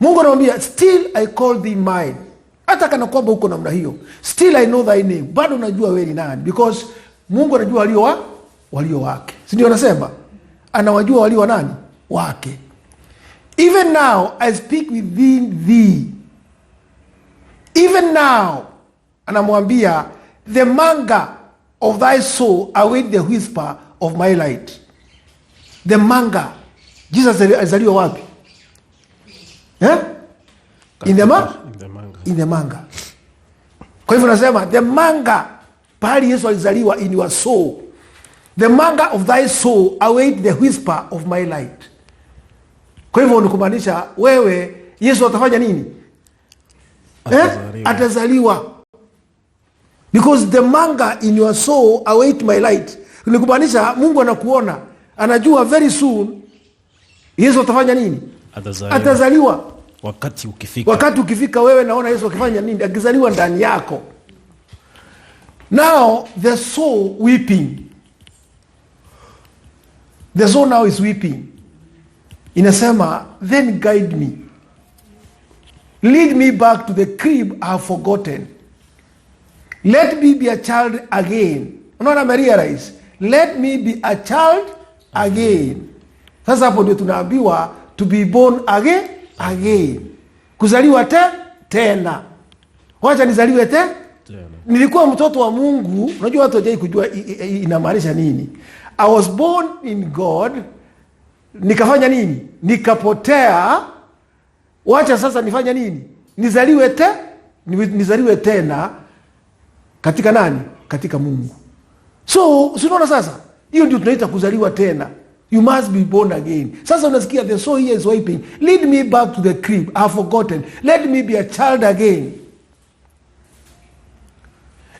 Mungu anamwambia still I call thee mine. Hata kana kwamba uko namna hiyo, still I know thy name. Bado najua wewe ni nani, because Mungu anajua walio wake. Si ndio anasema? Anawajua walio nani? Wake. Even now I speak within thee. Even now, anamwambia the manga of thy soul await the whisper of my light. The manga. Jesus alizaliwa wapi? In the manga. Kwa hivyo nasema the manga, pahali Yesu alizaliwa in your soul. The manga of thy soul await the whisper of my light. Kwa hivyo nikumaanisha wewe, Yesu atafanya nini? Atazaliwa. Because the manga in your soul await my light. Nikumaanisha Mungu anakuona, anajua very soon Yesu atafanya nini? Atazaliwa. Wakati ukifika wewe naona Yesu akifanya nini? Akizaliwa ndani yako. Now the soul weeping. The soul now is weeping. Inasema then guide me. Lead me back to the crib I have forgotten. Let me be a child again. Unaona realize. Let me be a child again. Sasa hapo ndio tunaambiwa to be born again. Kuzaliwa tena. Wacha nizaliwe tena. Nilikuwa mtoto wa Mungu. Unajua watu hawajui kujua inamaanisha nini. I was born in God. Nikafanya nini? Nikapotea. Wacha sasa nifanya nini? Nizaliwe tena katika nani? Katika Mungu. So, unaona sasa? Hiyo ndio tunaita kuzaliwa tena. You must be born again. Sasa unasikia the soul here is weeping. Lead me back to the crib. I have forgotten. Let me be a child again.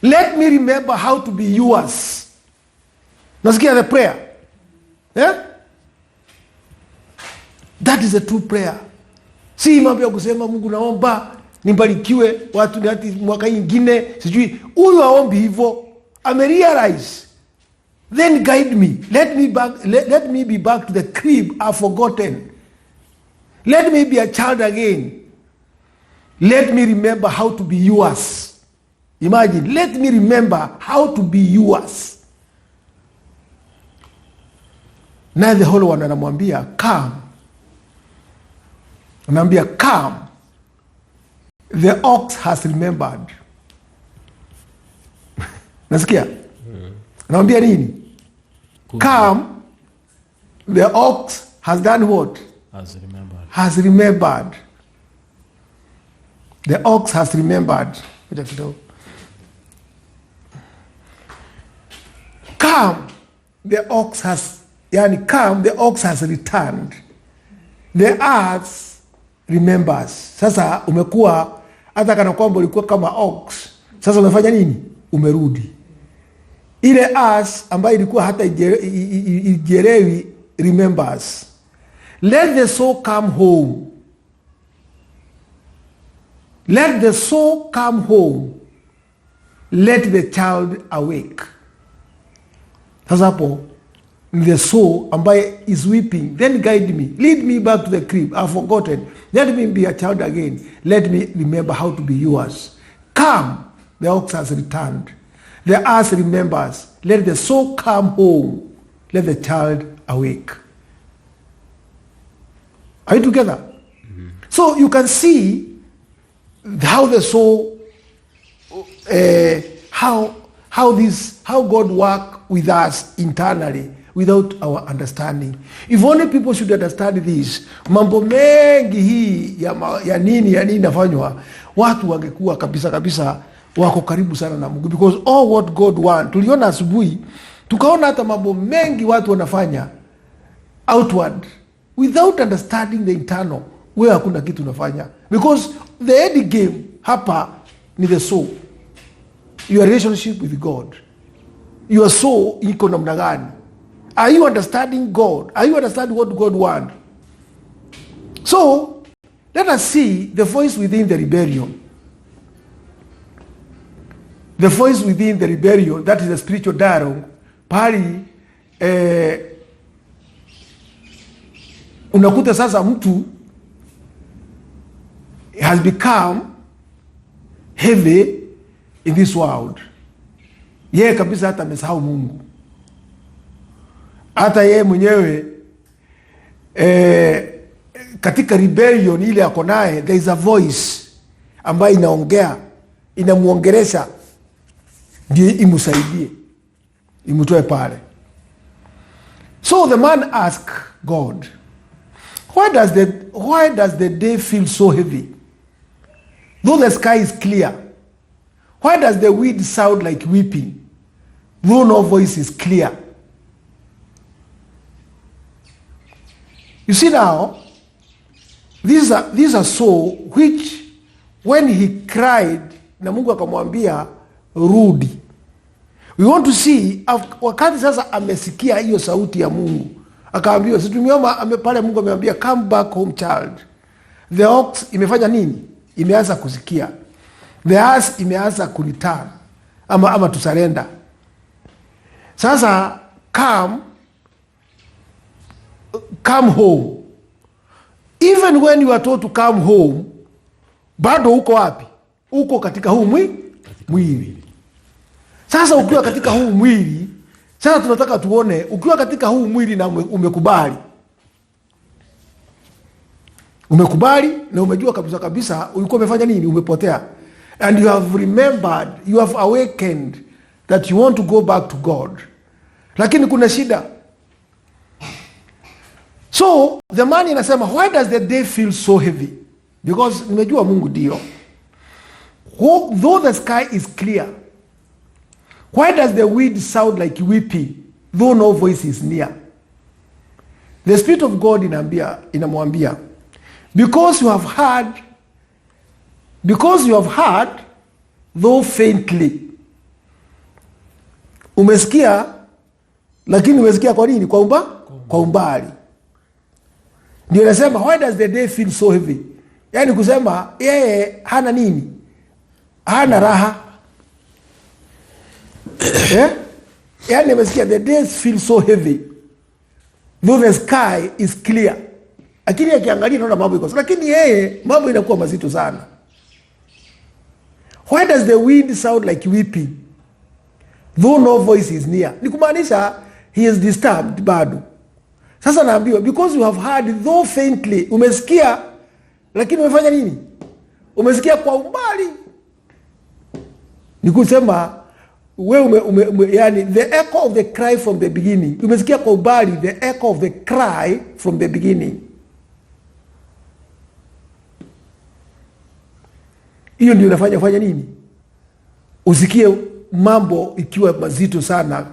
Let me remember how to be yours. Nasikia the prayer. That is a true prayer. Si mambo ya kusema Mungu naomba nibarikiwe watu ni hati mwaka nyingine sijui. Huyu aombi hivyo. Amerealize. Then guide me. Let me be back to the crib I've forgotten. Let me be a child again. Let me remember how to be yours. Imagine, let me remember how to be yours. Now the Holy One anamwambia come. Anamwambia come. The ox has remembered. Nasikia? Anamwambia nini? Come. The ox has done what? Has remembered. The ox has remembered. Come. The ox has come, the ox has returned. The ass remembers. Sasa umekuwa hata kana kwamba ulikuwa kama ox. Sasa umefanya nini? Umerudi. Ile ass ambayo ilikuwa hata ijerewi remembers. Let the soul come home. Let the soul come home. Let the child awake. Sasa hapo the soul ambaye is weeping, then guide me, lead me back to the crib, I've forgotten, let me be a child again, let me remember how to be yours. Come, the ox has returned, the ass remembers, let the soul come home, let the child awake. Are you together? Mm-hmm. So you can see how the soul, how God work with us internally without our understanding. If only people should understand this, mambo mengi hii ya nini nafanywa, watu wangekuwa kabisa wako karibu sana na Mungu, because all what God want. Tuliona asubuhi tukaona hata mambo mengi watu wanafanya outward without understanding the internal, wewe hakuna kitu unafanya, because the end game hapa ni the soul, your relationship with God. Your soul iko namna gani? Are you understanding God? Are you understanding what God wants? So let us see the voice within the rebellion. The voice within the rebellion, that is a spiritual dialogue. Pali unakuta sasa mtu has become heavy in this world. Yeye kabisa hata amesahau Mungu. Hata yeye mwenyewe katika rebellion ile ako naye, there is a voice ambayo inaongea, inamuongelesha ndio imusaidie, imutoe pale. So the man asked God, why does the day feel so heavy, though the sky is clear? Why does the wind sound like weeping, though no voice is clear? You see now, this is a soul which when he cried, na Mungu akamwambia rudi. We want to see, wakati sasa amesikia hiyo sauti ya Mungu, akaambiwa, situmioma pale Mungu amemwambia come back home child. The ox imefanya nini? Imeanza kusikia. The ass imeanza kureturn ama to surrender. Sasa come home. Even when you are told to come home, bado uko wapi? Uko katika huu mwili. Sasa ukiwa katika huu mwili, sasa tunataka tuone ukiwa katika huu mwili na umekubali na umejua kabisa ulikuwa umefanya nini, umepotea, and you have remembered, you have awakened that you want to go back to God, lakini kuna shida. So the man inasema, why does the day feel so heavy? Because nimejua Mungu ndio, though the sky is clear. Why does the wind sound like weeping, though no voice is near? The Spirit of God inamwambia, because you have heard, though faintly. Umesikia, lakini umesikia kwa nini? Kwa umbali. Ndio nasema, why does the day feel so heavy? Yani kusema yeye hana nini? Hana raha. Yani umesikia, the days feel so heavy, though the sky is clear. Lakini akiangalia naona mambo iko, lakini yeye mambo inakuwa mazito sana. Why does the wind sound like weeping, though no voice is near? Ni kumaanisha he is disturbed bado. Sasa naambiwa, because you have heard, though faintly. Umesikia, lakini umefanya nini? Umesikia kwa umbali. Ni kusema yani the echo of the cry from the beginning. Umesikia kwa umbali the echo of the cry from the beginning. Hiyo ndio inafanya nini? Usikie mambo ikiwa mazito sana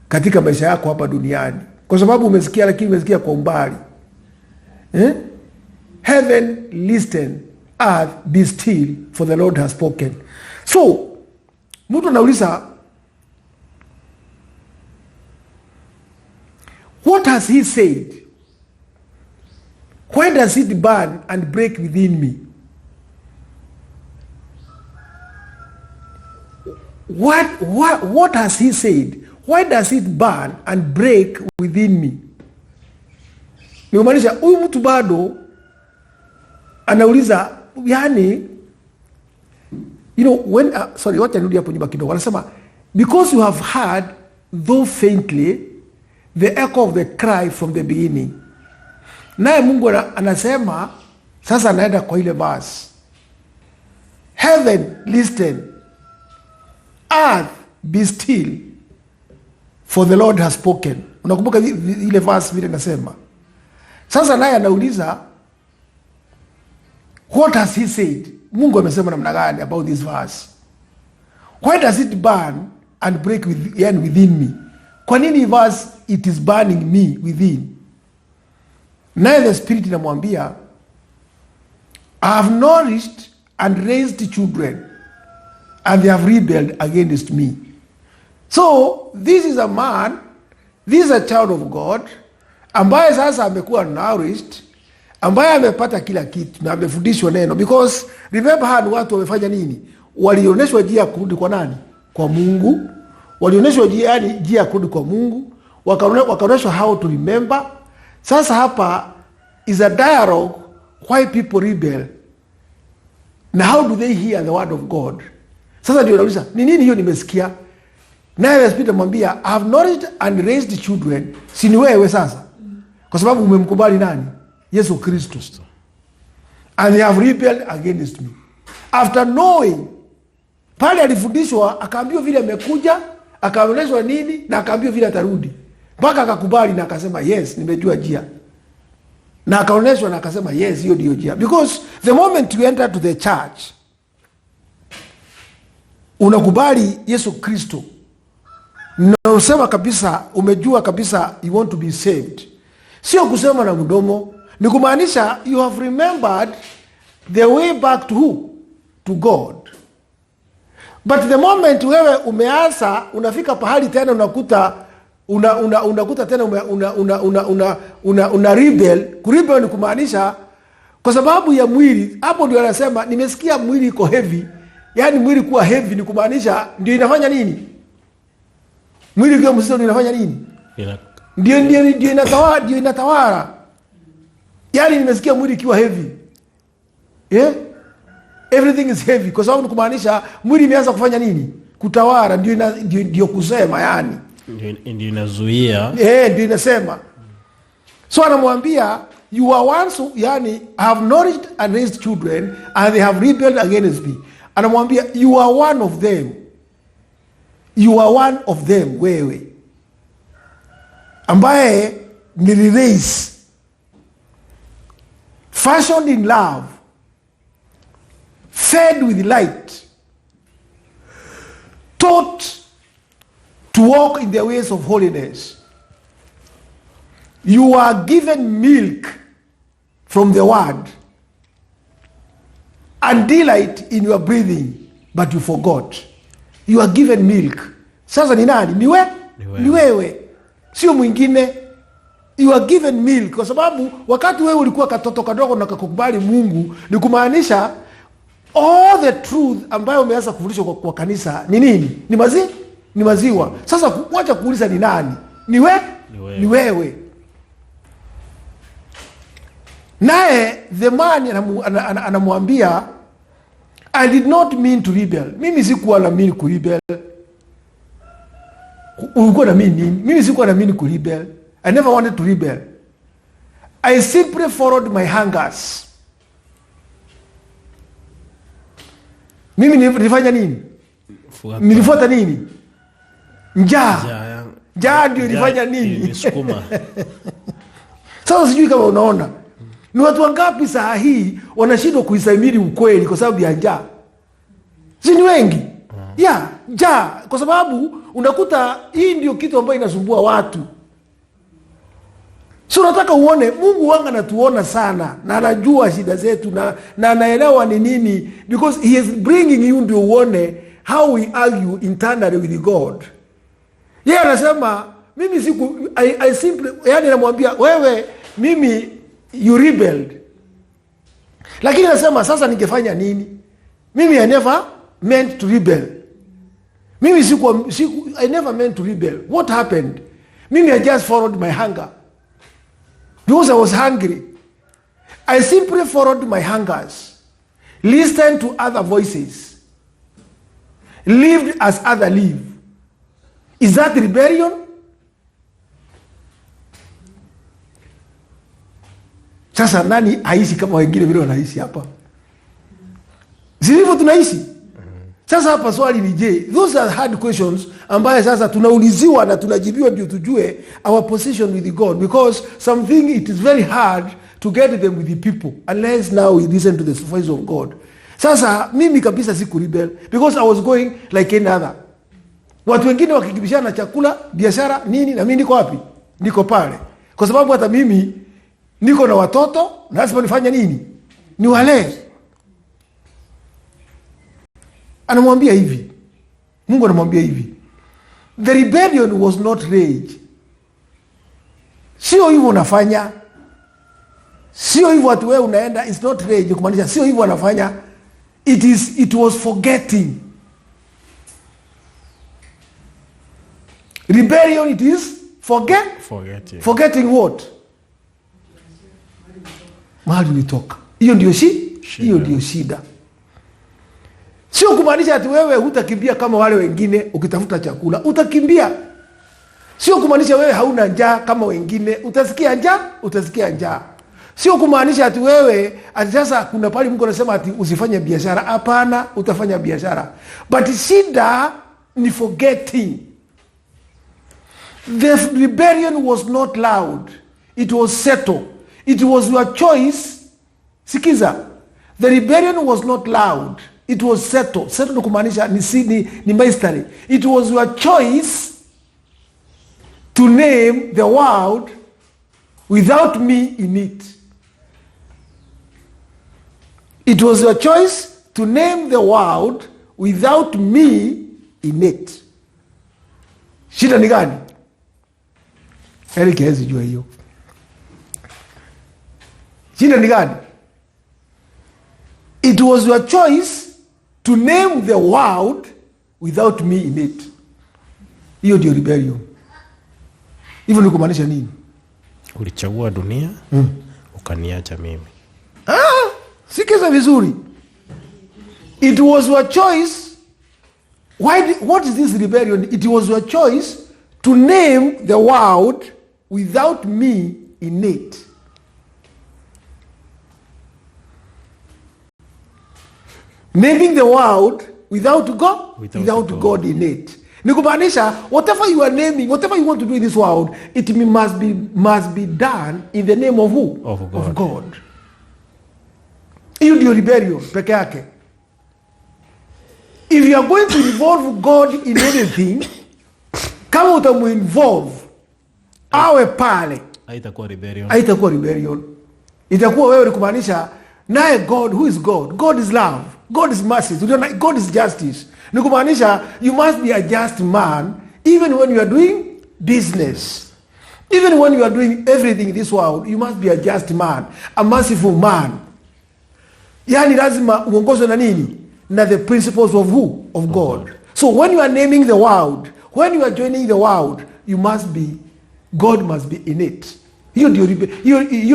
katika maisha yako hapa duniani, kwa sababu umesikia, lakini umesikia kwa umbali. Heaven listen, earth be still, for the Lord has spoken. So mtu anauliza, what has he said? Why does it burn and break within me? What has he said? why does it burn and break within me? Ni kumaanisha huyu mtu bado anauliza, yani when sorry, wacha nirudi hapo nyuma kidogo. Anasema because you have heard though faintly the echo of the cry from the beginning. Naye Mungu anasema sasa, anaenda kwa ile verse, heaven listen, earth be still, for the Lord has spoken. Unakumbuka ile verse vile nasema? Sasa naye anauliza, what has he said? Mungu amesema namna gani about this verse? Why does it burn and break within me? Kwa nini verse it is burning me within? Naye the Spirit inamwambia, I have nourished and raised children and they have rebelled against me. So this is a man, this is a child of God, ambaye sasa amekuwa nourished, ambaye amepata kila kitu na amefundishwa neno. Because remember, hao watu wamefanya nini? Walioneshwa njia ya kurudi kwa nani? Kwa Mungu. Walioneshwa njia ya kurudi kwa Mungu, wakaoneshwa how to remember. Sasa hapa is a dialogue why people rebel. Na how do they hear the word of God? Sasa ndio nauliza, ni nini hiyo nimesikia? Naye the Spirit amwambia, I have nourished and raised children. Si ni wewe sasa? Kwa sababu umemkubali nani? Yesu Kristo. And they have rebelled against me. After knowing, pale alifundishwa, akaambiwa vile amekuja, akaoneshwa nini, na akaambiwa vile atarudi. Mpaka akakubali na akasema yes, nimejua njia. Na akaoneshwa na akasema yes, hiyo ndio njia. Because the moment you enter to the church, unakubali Yesu Kristo, na usema kabisa, umejua kabisa you want to be saved. Sio kusema na mdomo, ni kumaanisha you have remembered the way back to who? To God. But the moment wewe umeanza, unafika pahali tena unakuta unakuta tena una rebel. Kurebel ni kumaanisha kwa sababu ya mwili. Hapo ndio anasema nimesikia mwili iko heavy. Yaani mwili kuwa heavy ni kumaanisha ndio inafanya nini? Mwili kwa mzito inafanya nini? Ndio inatawala. Yaani nimesikia mwili ikiwa heavy. Yeah? Everything is heavy. Kwa sababu ni kumaanisha mwili imeanza kufanya nini? Kutawala, ndio kusema yani. Ndio inazuia. Ndio inasema. So anamwambia, you are once, yani have nourished and raised children and they have rebelled against me. Anamwambia, you are one of them. You are one of them, wewe. Ambaye niliraise, fashioned in love, fed with light, taught to walk in the ways of holiness. You are given milk from the word and delight in your breathing, but you forgot. You are given milk. Sasa ni nani? Ni wewe. Sio mwingine. You are given milk. Kwa sababu wakati wewe ulikuwa katoto kadogo na kakukubali Mungu, ni kumaanisha all the truth ambayo umeanza kufundishwa kwa kanisa ni nini? Ni maziwa. Sasa wacha kuuliza ni nani? Ni wewe. Naye the man anamwambia, I did not mean to rebel. Mimi sikuwa na mean ku rebel. Ulikuwa na mean nini? Mimi sikuwa na mean ku rebel. I never wanted to rebel. I simply followed my hungers. Mimi nilifanya nini? Nilifuata nini? Njaa ndio nilifanya nini? Sasa sijui kama unaona. Ni watu wangapi saa hii wanashindwa kuisamiri ukweli kwa sababu ya njaa? Si ni wengi? Njaa. Kwa sababu unakuta hii ndio kitu ambayo inasumbua watu. So nataka uone Mungu wanga anatuona sana na anajua shida zetu na anaelewa ni nini, because he is bringing you ndio uone how we argue internally with God. Yeye anasema mimi I simply, yani anamwambia wewe mimi you rebelled. Lakini anasema sasa ningefanya nini? Mimi I never meant to rebel. Mimi I never meant to rebel. What happened? Mimi, I just followed my hunger. Because I was hungry. I simply followed my hungers. Listened to other voices. Lived as others live. Is that rebellion? Sasa nani aishi kama wengine vile wanaishi hapa? Sivyo tunaishi? Sasa hapa swali ni je, those are hard questions ambaye sasa tunauliziwa na tunajibiwa ndio tujue our position with God, because something it is very hard to get them with the people unless now we listen to the voice of God. Sasa mimi kabisa siku rebel because I was going like any other. Watu wengine wakikibishana chakula, biashara, nini, na mimi niko wapi? Niko pale. Kwa sababu hata mimi niko na watoto, na lazima nifanye nini? Ni wale. Anamwambia hivi. Mungu anamwambia hivi. The rebellion was not rage. Sio hivyo unafanya. Sio hivyo watu wewe unaenda, it's not rage, kumaanisha sio hivyo wanafanya. It was forgetting. Rebellion it is forgetting. Forgetting what? Mahali ulitoka. Hiyo ndio hiyo ndio shida. Sio kumaanisha ati wewe hutakimbia kama wale wengine ukitafuta chakula. Utakimbia. Sio kumaanisha wewe hauna njaa kama wengine. Utasikia njaa. Sio kumaanisha ati wewe ati sasa kuna pale Mungu anasema ati usifanye biashara. Hapana, utafanya biashara. But shida ni forgetting. The rebellion was not loud. It was settled. It was your choice. Sikiza. The rebellion was not loud. It was settled. Settled kumaanisha ni mystery. It was your choice to name the world without me in it. It was your choice to name the world without me in it. Shida ni gani? Eric hezi jua hiyo. Shida ni gani? It was your choice to name the world without me in it. Hiyo ndio rebellion. Hivyo ni kumaanisha nini? Ulichagua dunia, ukaniacha mimi. Sikiza vizuri. It was your choice. What is this rebellion? It was your choice to name the world without me in it. Naming the world without God in it. Ni kumaanisha whatever you are naming, whatever you want to do in this world, it must be done in the name of who? Of God. Hiyo ndio rebellion peke yake. If you are going to involve God in anything, kama utamuinvolve awe pale, haitakuwa rebellion. Itakuwa wewe ni kumaanisha naye God, who is God? God is love. God is mercy. God is justice. Ni kumaanisha you must be a just man even when you are doing business. Even when you are doing everything in this world, you must be a just man, a merciful man. Yani lazima uongozwe na nini? Na the principles of who? Of God. So when you are naming the world, when you are joining the world, God must be in it. Hiyo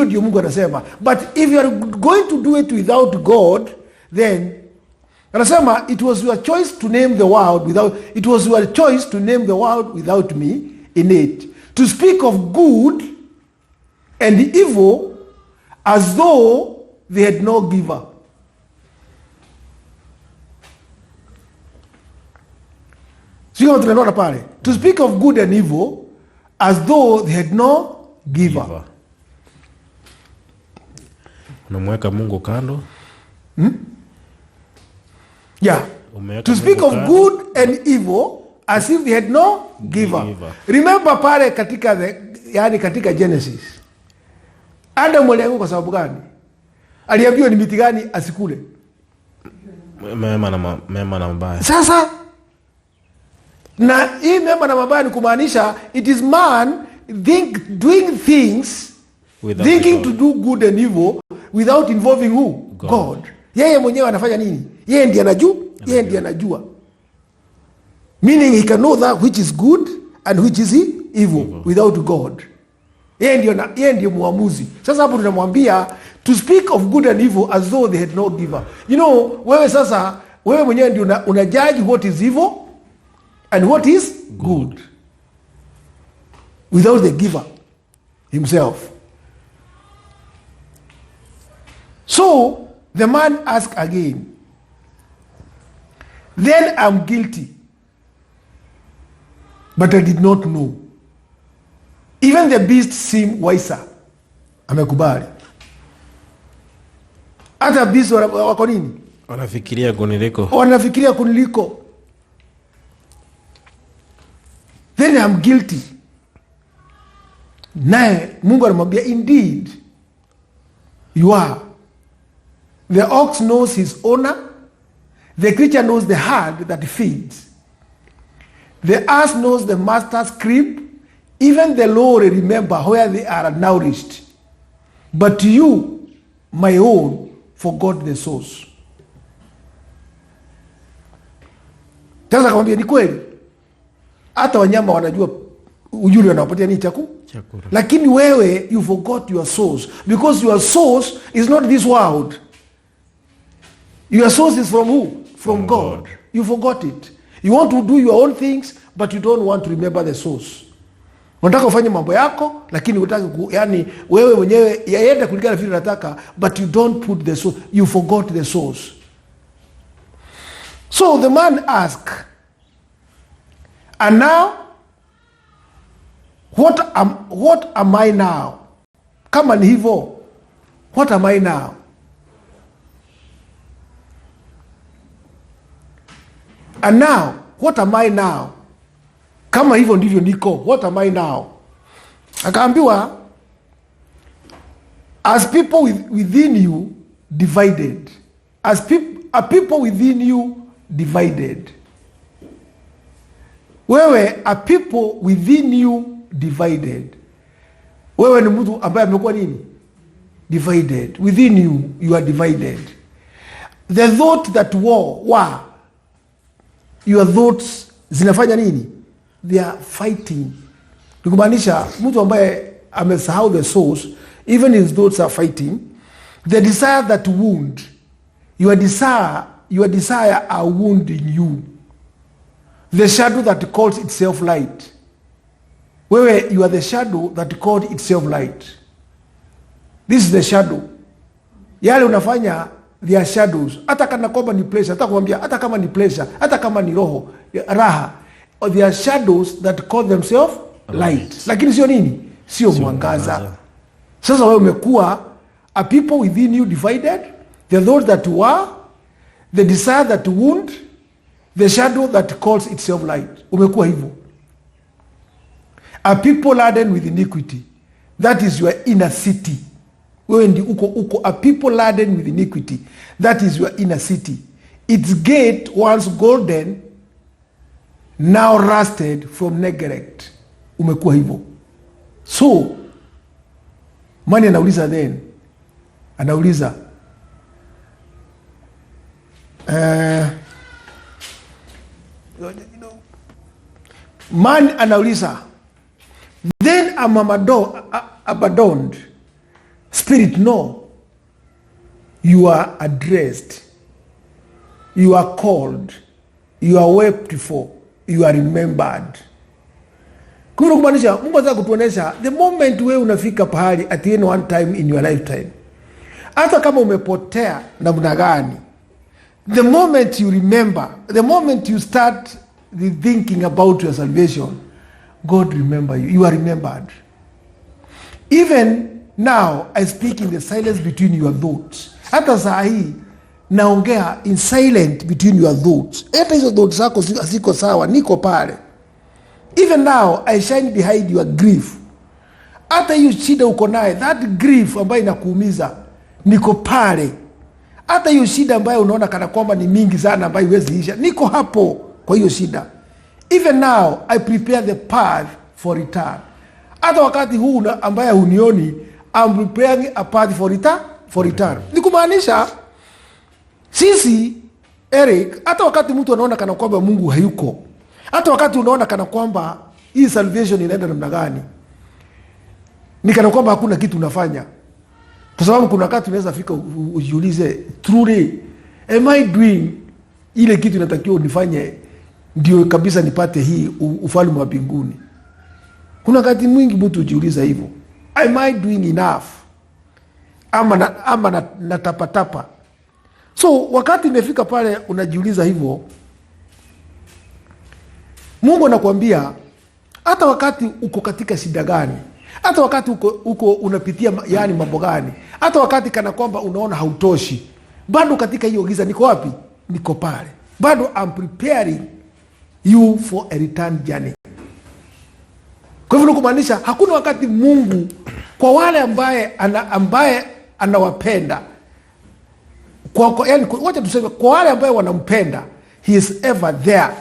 ndio Mungu anasema. But if you are going to do it without God, then anasema it was your choice to name the world without me in it. To speak of good and evil as though they had no giver. Sio tunaona pale. To speak of good and evil as though they had no giver. Unamweka Mungu kando. Yeah. To speak of good and evil as if they had no giver. Remember pale katika Genesis. Adam alianguka kwa sababu gani? Aliambiwa ni miti gani asikule? Mema na mabaya. Sasa na hii mema na mabaya ni kumaanisha it is man doing things thinking to do good and evil without involving who? God. Yeye mwenyewe anafanya nini? Yeye ndiye anajua. Meaning he can know that which is good and which is evil without God. Yeye ndio muamuzi. Sasa hapo tunamwambia to speak of good and evil as though they had no giver. You know, wewe mwenyewe ndio una judge what is evil and what is good without the giver himself. So the man asked again, then I'm guilty, but I did not know. Even the beast seemed wiser. Amekubali. Hata beast wako nini? Wanafikiria kuniliko. Then I'm guilty. Naye Mungu anamwambia, indeed you are. The ox knows his owner. The creature knows the herd that feeds. The ass knows the master's crib. Even the lowly remember where they are nourished. But you, my own, forgot the source. Sasa akamwambia ni kweli. Hata wanyama wanajua ujuli wanawapatia ni chakula. Lakini wewe, you forgot your source. Because your source is not this world. Your source is from who? From God. You forgot it. You want to do your own things, but you don't want to remember the source. Unataka ufanye mambo yako, lakini unataka yani wewe mwenyewe yaende kulingana vile unataka, but you don't put the source. You forgot the source. So the man asked, and now what am I now? Kama ni hivyo, what am I now? And now, what am I now? Kama hivyo ndivyo niko, what am I now? Akaambiwa, as people within you divided. Are people within you divided? Wewe, are people within you divided? Wewe ni mtu ambaye amekuwa nini? Divided. Within you, you are divided. The thought that were your thoughts zinafanya nini? They are fighting. Nikumaanisha mtu ambaye amesahau the source, even his thoughts are fighting. The desire that wound, your desire are wounding you. The shadow that calls itself light. Wewe, you are the shadow that called itself light. This is the shadow. Yale unafanya, they are shadows. Hata kana kwamba ni pleasure, hata kuambia hata kama ni pleasure, hata kama ni raha, or they are shadows that call themselves light. Lakini sio nini? Sio mwangaza. Sasa wewe umekuwa a people within you divided, the thought that were, the desire that wound, the shadow that calls itself light. Umekuwa hivyo. A people laden with iniquity. That is your inner city. Wewe ndi uko a people laden with iniquity. That is your inner city. Its gate once golden, now rusted from neglect. Umekuwa hivyo. So mani anauliza then, anauliza man anauliza, then am abandoned spirit, no, you are addressed, you are called, you are wept for, you are remembered. Kuna kumaanisha Mungu anataka kutuonesha the moment wewe unafika pahali at the end one time in your lifetime, hata kama umepotea namna gani, the moment you remember, the moment you start thinking about your salvation, God remember you. You are remembered. Even now I speak in the silence between your thoughts. Hata saa hii naongea in silent between your thoughts. Hata hizo thoughts zako ziko sawa, niko pale. Even now I shine behind your grief. Hata hiyo shida uko naye, that grief ambayo inakuumiza, niko pale. Hata hiyo shida ambayo unaona kana kwamba ni mingi sana ambayo huwezi isha, niko hapo kwa hiyo shida. Even now I prepare the path for return. Hata wakati huu ambaye hunioni, I'm preparing a path for return. Nikumaanisha sisi Eric, hata wakati mtu anaona kana kwamba Mungu hayuko, Hata wakati unaona kana kwamba hii salvation inaenda namna gani, ni kana kwamba hakuna kitu unafanya. Kwa sababu kuna wakati unaweza fika ujiulize, truly am I doing ile kitu inatakiwa nifanye ndio kabisa nipate hii ufalme wa mbinguni? Kuna wakati mwingi mtu ujiuliza hivyo, am I doing enough ama natapatapa? So wakati imefika pale unajiuliza hivyo, Mungu anakuambia hata wakati uko katika shida gani, hata wakati uko unapitia yani mambo gani, hata wakati kana kwamba unaona hautoshi, bado katika hiyo giza niko wapi? Niko pale. Bado I'm preparing you for a return journey. Kwa hivyo kumaanisha hakuna wakati Mungu kwa wale ambaye anawapenda, yani wacha tuseme kwa wale ambaye wanampenda, he is ever there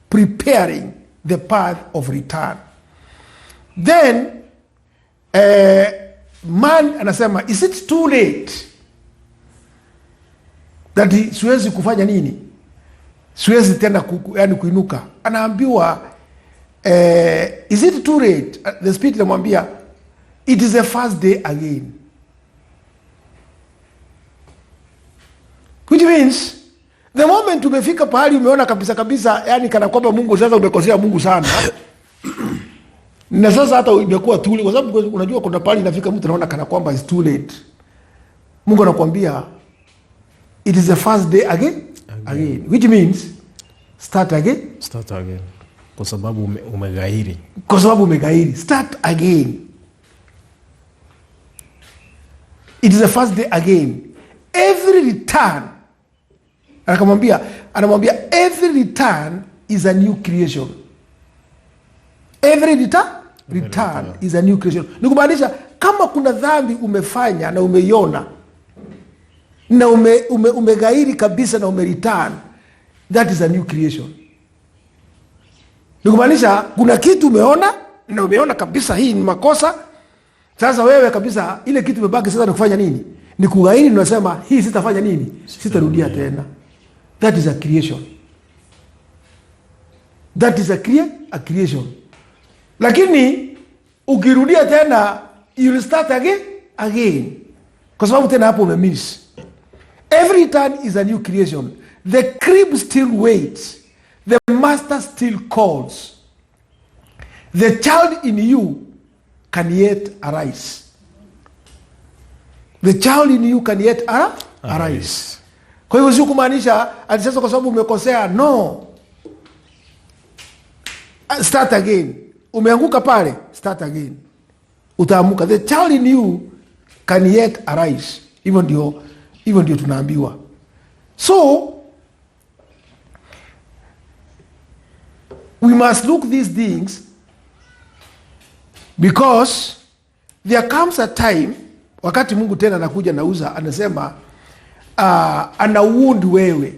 preparing the path of return. Then man anasema, is it too late that siwezi kufanya nini? Siwezi tena yani kuinuka. Anaambiwa is it too late? The Spirit anamwambia it is the first day again, which means the moment umefika pahali umeona kabisa yani kana kwamba Mungu sasa umekosea Mungu sana na sasa hata imekuwa too late, kwa sababu unajua kuna pahali inafika mtu anaona kana kwamba it's too late. Mungu anakuambia it is the first day again, which means start again. Kwa sababu umegairi. Start again. It is the first day again. Every return, anamwambia every return is a new creation. Every return is a new creation. Ni kumaanisha kama kuna dhambi umefanya na umeiona na umegairi kabisa na umereturn, that is a new creation. Ni kumaanisha kuna kitu umeona na umeona kabisa hii ni makosa. Sasa wewe kabisa ile kitu umebaki sasa ni kufanya nini? Ni kugairi, unasema hii sitafanya nini? Sitarudia tena. That is a creation. That is a creation. Lakini ukirudia tena you will start again. Kwa sababu tena hapo umemiss. Every turn is a new creation. The crib still waits. The master still calls. The child in you can yet arise. The child in you can yet arise. Kwa hivyo sio kumaanisha ati sasa kwa sababu umekosea, no. Start again. Umeanguka pale, start again. Utaamuka. The child in you can yet arise. Hivyo ndio tunaambiwa. So we must look these things because there comes a time wakati Mungu tena anakuja nauza, anasema ana wound wewe.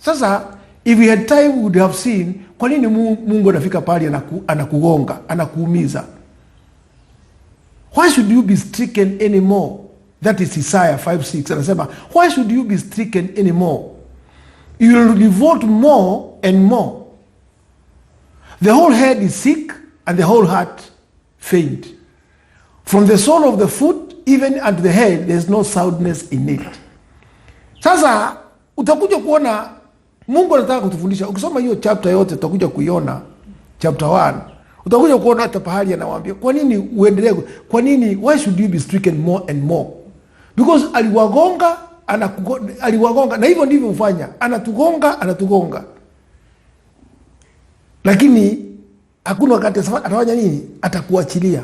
Sasa if we had time we would have seen kwa nini Mungu anafika pale anakugonga, anakuumiza. Why should you be stricken anymore? That is Isaiah 5:6. Anasema why should you be stricken anymore? You will revolt more and more. The whole head is sick and the whole heart faint. From the sole of the foot even unto the head there is no soundness in it. Sasa utakuja kuona Mungu anataka kutufundisha. Ukisoma hiyo chapter yote utakuja kuiona chapter 1. Utakuja kuona hata pahali anawaambia kwa nini uendelee, kwa nini, why should you be stricken more and more? Because aliwagonga na hivyo ndivyo ufanya, anatugonga. Lakini hakuna wakati atafanya nini? Atakuachilia.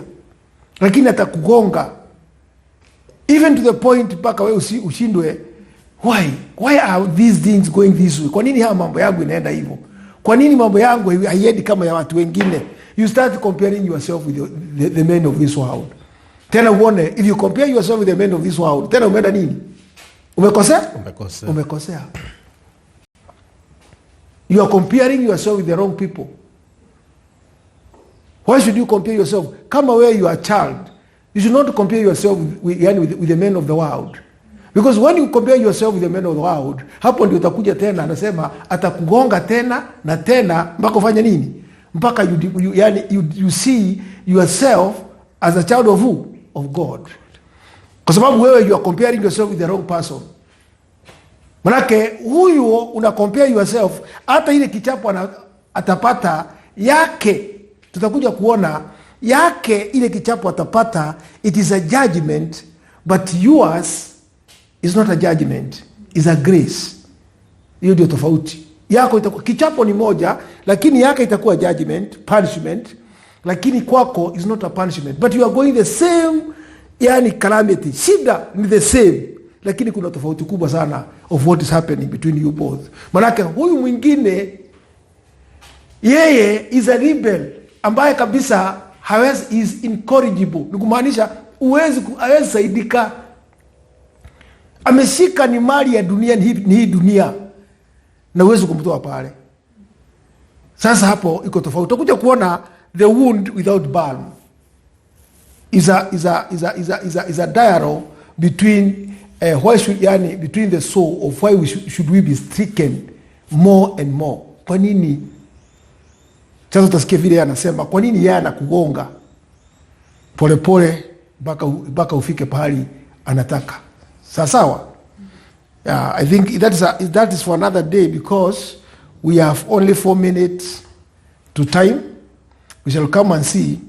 Lakini atakugonga even to the point mpaka wewe ushindwe, why are these things going this way? Kwa nini haya mambo yangu inaenda hivyo? Kwa nini mambo yangu haiendi kama ya watu wengine? You start comparing yourself with the men of this world. Tena uone, if you compare yourself with the men of this world, tena umeenda nini? Umekosea. You are comparing yourself with the wrong people. Why should you compare yourself? Kama where you are a child, you should not compare yourself with the men of the world. Because when you compare yourself with the men of the world, hapo ndio utakuja tena, anasema atakugonga tena na tena mpaka ufanye nini? mpaka you see yourself as a child of who? Of God. Kwa sababu wewe you are comparing yourself with the wrong person. Manake huyu una compare yourself, hata ile kichapo atapata yake, tutakuja kuona yake ile kichapo atapata, it is a judgment, but yours is not a judgment, is a grace. Hiyo ndio tofauti. Yako itakuwa kichapo ni moja, lakini yake itakuwa judgment, punishment, lakini kwako is not a punishment, but you are going the same, yani calamity, shida ni the same, lakini kuna tofauti kubwa sana of what is happening between you both. Manake huyu mwingine yeye is a rebel ambaye kabisa hawezi, is incorrigible, ni kumaanisha hawezi saidika, ameshika ni mali ya dunia, ni hii dunia, na uwezi kumtoa pale. Sasa hapo iko tofauti. Utakuja kuona the wound without balm is a dialogue between between the soul of why should we be stricken more and more. Kwa nini? Sasa utasikia vile anasema kwa nini yeye anakugonga polepole mpaka ufike pahali anataka. Sawa? Yeah, I think that is for another day, because we have only 4 minutes to time. We shall come and see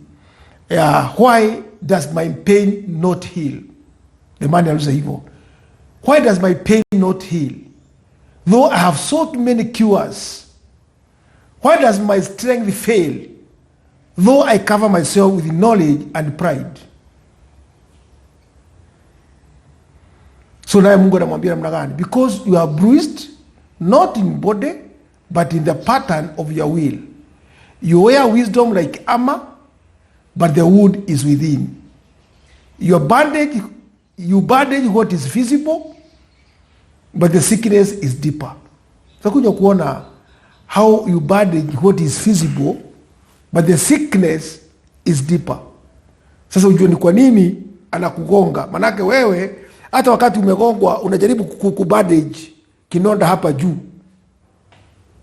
why does my pain not heal? The man aliuliza hivyo. Why does my pain not heal? Though I have sought many cures. Why does my strength fail? Though I cover myself with knowledge and pride. So naye Mungu anamwambia namna gani? Because you are bruised, not in body, but in the pattern of your will. You wear wisdom like armor, but the wound is within. You bandage what is visible, but the sickness is deeper. Takuja kuona how you bandage what is visible, but the sickness is deeper. Sasa ujue ni kwa nini anakugonga. Manake wewe hata wakati umegongwa unajaribu kubandage kinonda hapa juu,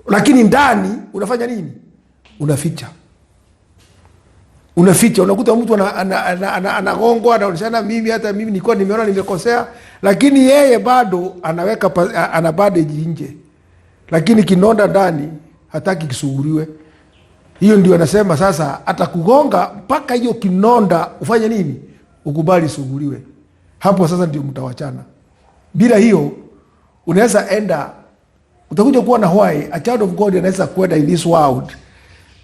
lakini ndani unafanya nini? Unaficha. Unakuta mtu anagongwa, anaoneshana hata mimi nilikuwa nimeona nimekosea, lakini yeye bado anaweka ana bandage nje, lakini kinonda ndani hataki kisuguriwe. Hiyo ndio anasema sasa atakugonga mpaka hiyo kinonda ufanye nini? Ukubali suguriwe. Hapo sasa ndio mtawachana. Bila hiyo unaweza enda, utakuja kuwa na why a child of God anaweza kwenda in this world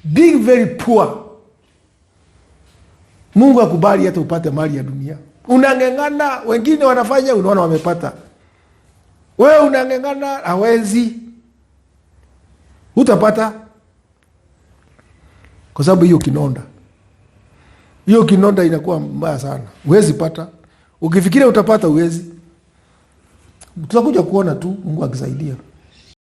being very poor. Mungu akubali hata upate mali ya dunia. Unangengana, wengine wanafanya, unaona wamepata. Wewe unangengana, hawezi. Utapata. Kwa sababu hiyo kinonda. Hiyo kinonda inakuwa mbaya sana. Huwezi pata. Ukifikiria utapata, huwezi. Tutakuja kuona tu Mungu akisaidia.